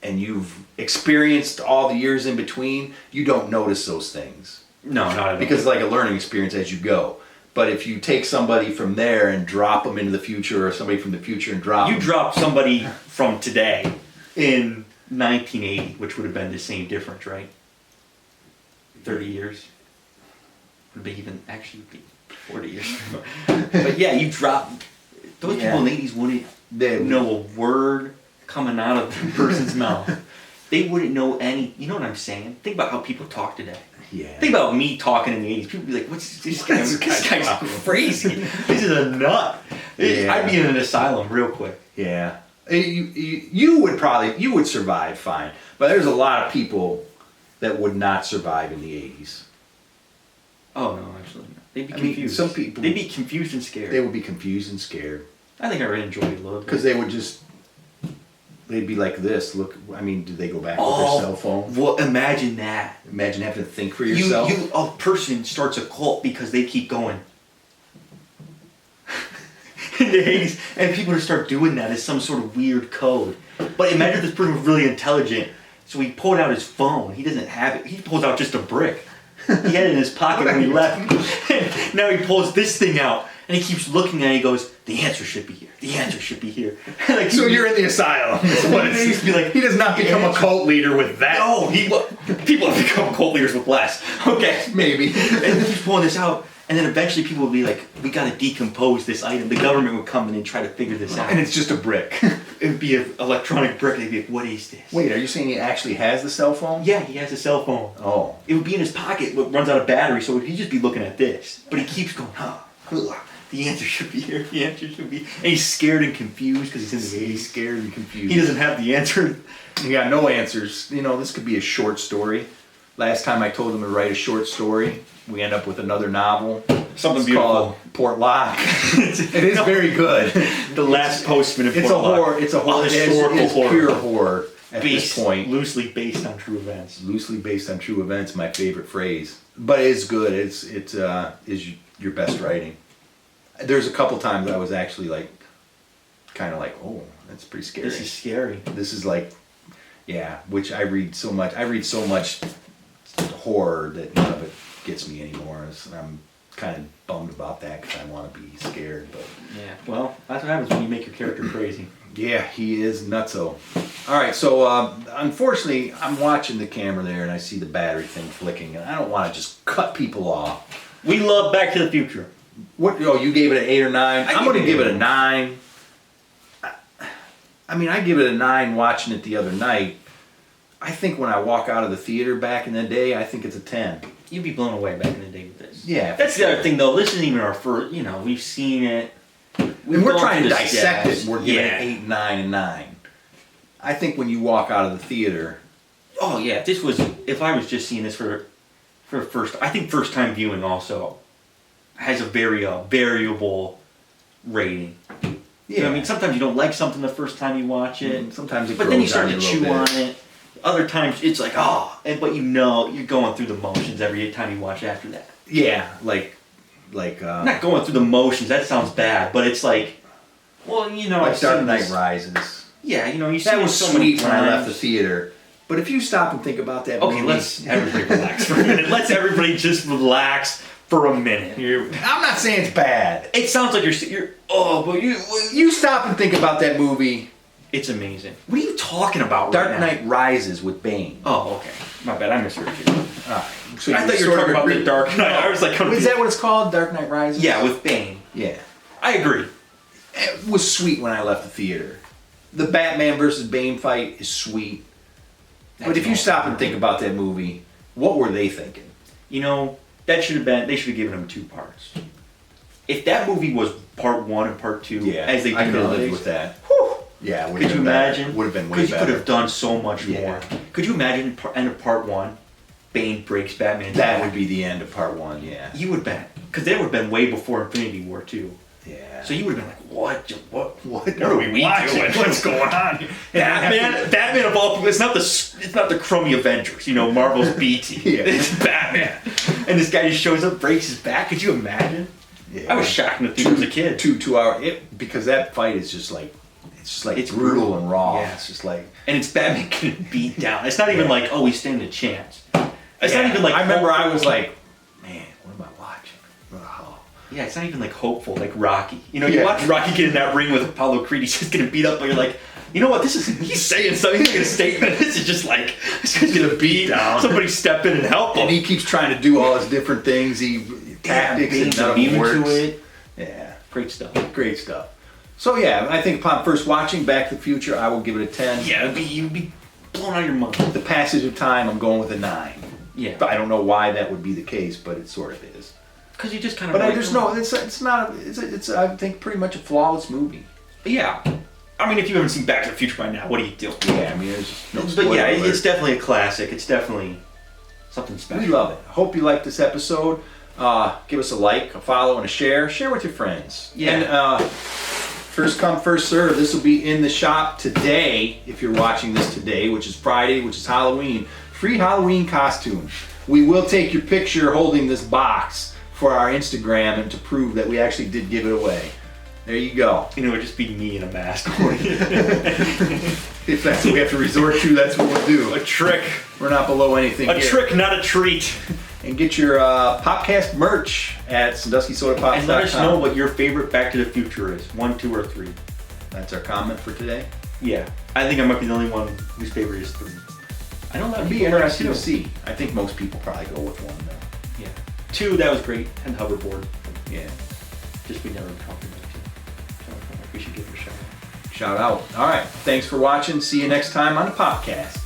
and you've experienced all the years in between, you don't notice those things. No, not at all. Because it's like a learning experience as you go. But if you take somebody from there and drop them into the future, or somebody from the future and drop you them, drop somebody from today in 1980, which would have been the same difference, right? 30 years. Would be even actually be 40 years. But yeah, you drop those people in the 80s wouldn't know a word coming out of the person's mouth. They wouldn't know any. You know what I'm saying? Think about how people talk today. Yeah. Think about me talking in the 80s. People would be like, "What's this guy? This guy's crazy. This is a nut." Yeah. I'd be in an asylum real quick. Yeah. You would survive fine. But there's a lot of people that would not survive in the 80s. Oh no, absolutely not. They'd be I mean, confused. some people- They'd be confused and scared. They would be confused and scared. I think I would enjoy it a little bit. Because they'd be like this. Look, I mean, did they go back with their cell phone? Well, imagine that. Imagine having to think for yourself. A person starts a cult because they keep going. In the 80s, and people would start doing that as some sort of weird code. But imagine this person was really intelligent, so he pulled out his phone. He doesn't have it. He pulls out just a brick. He had it in his pocket when he left. Now he pulls this thing out, and he keeps looking at it. He goes, "The answer should be here. The answer should be here." Like, So you're in the asylum. That's what it used to be like. He does not become a cult leader with that. No, people have become cult leaders with less. Okay. Maybe. And he's pulling this out, and then eventually people would be like, "We gotta decompose this item." The government would come in and try to figure this out. And it's just a brick. It would be an electronic brick, and they'd be like, "What is this?" Wait, are you saying he actually has the cell phone? Yeah, he has a cell phone. Oh. It would be in his pocket, but runs out of battery, so he'd just be looking at this. But he keeps going, the answer should be here, the answer should be... And he's scared and confused because he's in the 80s. He's scared and confused. He doesn't have the answer. He got no answers. You know, this could be a short story. Last time I told him to write a short story, we end up with another novel. Something It's beautiful. called Port Lock. It is very good. The Last Postman in It's Port a Lock. horror. It's a horror. historical It's horror. pure horror at this point. Loosely based on true events. Loosely based on true events. My favorite phrase, but it's good. It's is your best writing. There's a couple times I was actually like, kind of like, oh, that's pretty scary. This is scary. This is like, yeah. Which I read so much. I read so much horror that none of it gets me anymore. And I'm kind of bummed about that because I want to be scared. But Yeah, well, that's what happens when you make your character crazy. yeah, he is nutso. All right, so unfortunately, I'm watching the camera there and I see the battery thing flicking, and I don't want to just cut people off. We love Back to the Future. What? Oh, you gave it an 8 or 9. I'm going to give it a 9. I mean, I give it a 9 watching it the other night. I think when I walk out of the theater back in the day, I think it's a 10. You'd be blown away back in the day with this. Yeah. That's the other thing, though. This isn't even our first, we've seen it. We're trying to dissect it. We're giving Yeah. it 8, 9, and 9. I think when you walk out of the theater... Oh, yeah. If I was just seeing this for first... I think first-time viewing also has a very variable rating. Yeah. I mean, sometimes you don't like something the first time you watch it. Sometimes it But then you grows start on to you a little chew on bit. it. Other times it's like, but you're going through the motions every time you watch after that. Yeah, like Not going through the motions, that sounds bad, but it's like, well, like Dark Knight Rises. Yeah, you see That was so many sweet when I left times. the theater. But if you stop and think about that movie... Okay, let's everybody relax for a minute. Let's everybody just relax for a minute. I'm not saying it's bad. It sounds like you're but You stop and think about that movie. it's amazing. What are you talking about Dark right now? Knight Rises with Bane. Oh, okay. My bad, I misheard you. Alright. So I thought you were talking about the Dark Knight. I was like, Is that what it's called? Dark Knight Rises? yeah, with Bane. Yeah. I agree. It was sweet when I left the theater. The Batman versus Bane fight is sweet. But if you stop and think about that movie, what were they thinking? They should have given them 2 parts. If that movie was part 1 and part 2, as they do I could have lived nowadays, with that. whew, Yeah, could you imagine? Would have been way Because you better. could have done so much Yeah. more. Could you imagine end of part 1, Bane breaks Batman That down? would be the end of part 1, yeah. You would bet. Because that would have been way before Infinity War 2. Yeah. So you would have been like, what are we watching? What's going on here? Batman of all people, it's not the crummy Avengers, Marvel's B team. Yeah. It's Batman. And this guy just shows up, breaks his back. Could you imagine? Yeah. I was shocked in the theater as a kid. 2 hour because that fight is just like it's brutal and raw. Yeah. It's just like And it's Batman getting beat down. It's not even like, we stand a chance. It's not even like I remember I was like, man, what am I watching? Oh. Yeah, it's not even like hopeful, like Rocky. You Yeah. watch Rocky get in that ring with Apollo Creed, he's just getting beat up, but you're like, you know what, he's saying something, he's making a statement. This is just like, this guy's gonna beat down. Somebody step in and help him. And he keeps trying to do all his different things. Tactics and none of them works. To it. Yeah. Great stuff. Great stuff. So yeah, I think upon first watching Back to the Future, I will give it a 10. Yeah, you'd be blown out of your mind. The passage of time, I'm going with a 9. Yeah. But I don't know why that would be the case, but it sort of is. Because you just kind of. But it's I think pretty much a flawless movie. Yeah. I mean, if you haven't seen Back to the Future by now, what are you doing? Yeah, I mean, there's no But spoiler yeah, alert. it's definitely a classic. It's definitely something special. We love it. Hope you liked this episode. Give us a like, a follow, and a share. Share with your friends. Yeah. And first come, first serve. This will be in the shop today, if you're watching this today, which is Friday, which is Halloween. Free Halloween costume. We will take your picture holding this box for our Instagram and to prove that we actually did give it away. There you go. It would just be me in a mask. If that's what we have to resort to, that's what we'll do. A trick. We're not below anything A here. trick, not a treat. And get your Popcast merch at SanduskySodaPops.com. And let us know what your favorite Back to the Future is. 1, 2, or 3. That's our comment for today. Yeah. I think I might be the only one whose favorite is 3. I know that It'd would be interesting to see. I think most people probably go with 1 though. Yeah. 2, that was great. And hoverboard. Yeah. Just we never talked about 2. So I feel like we should give it a shout out. Shout out. All right. Thanks for watching. See you next time on the Popcast.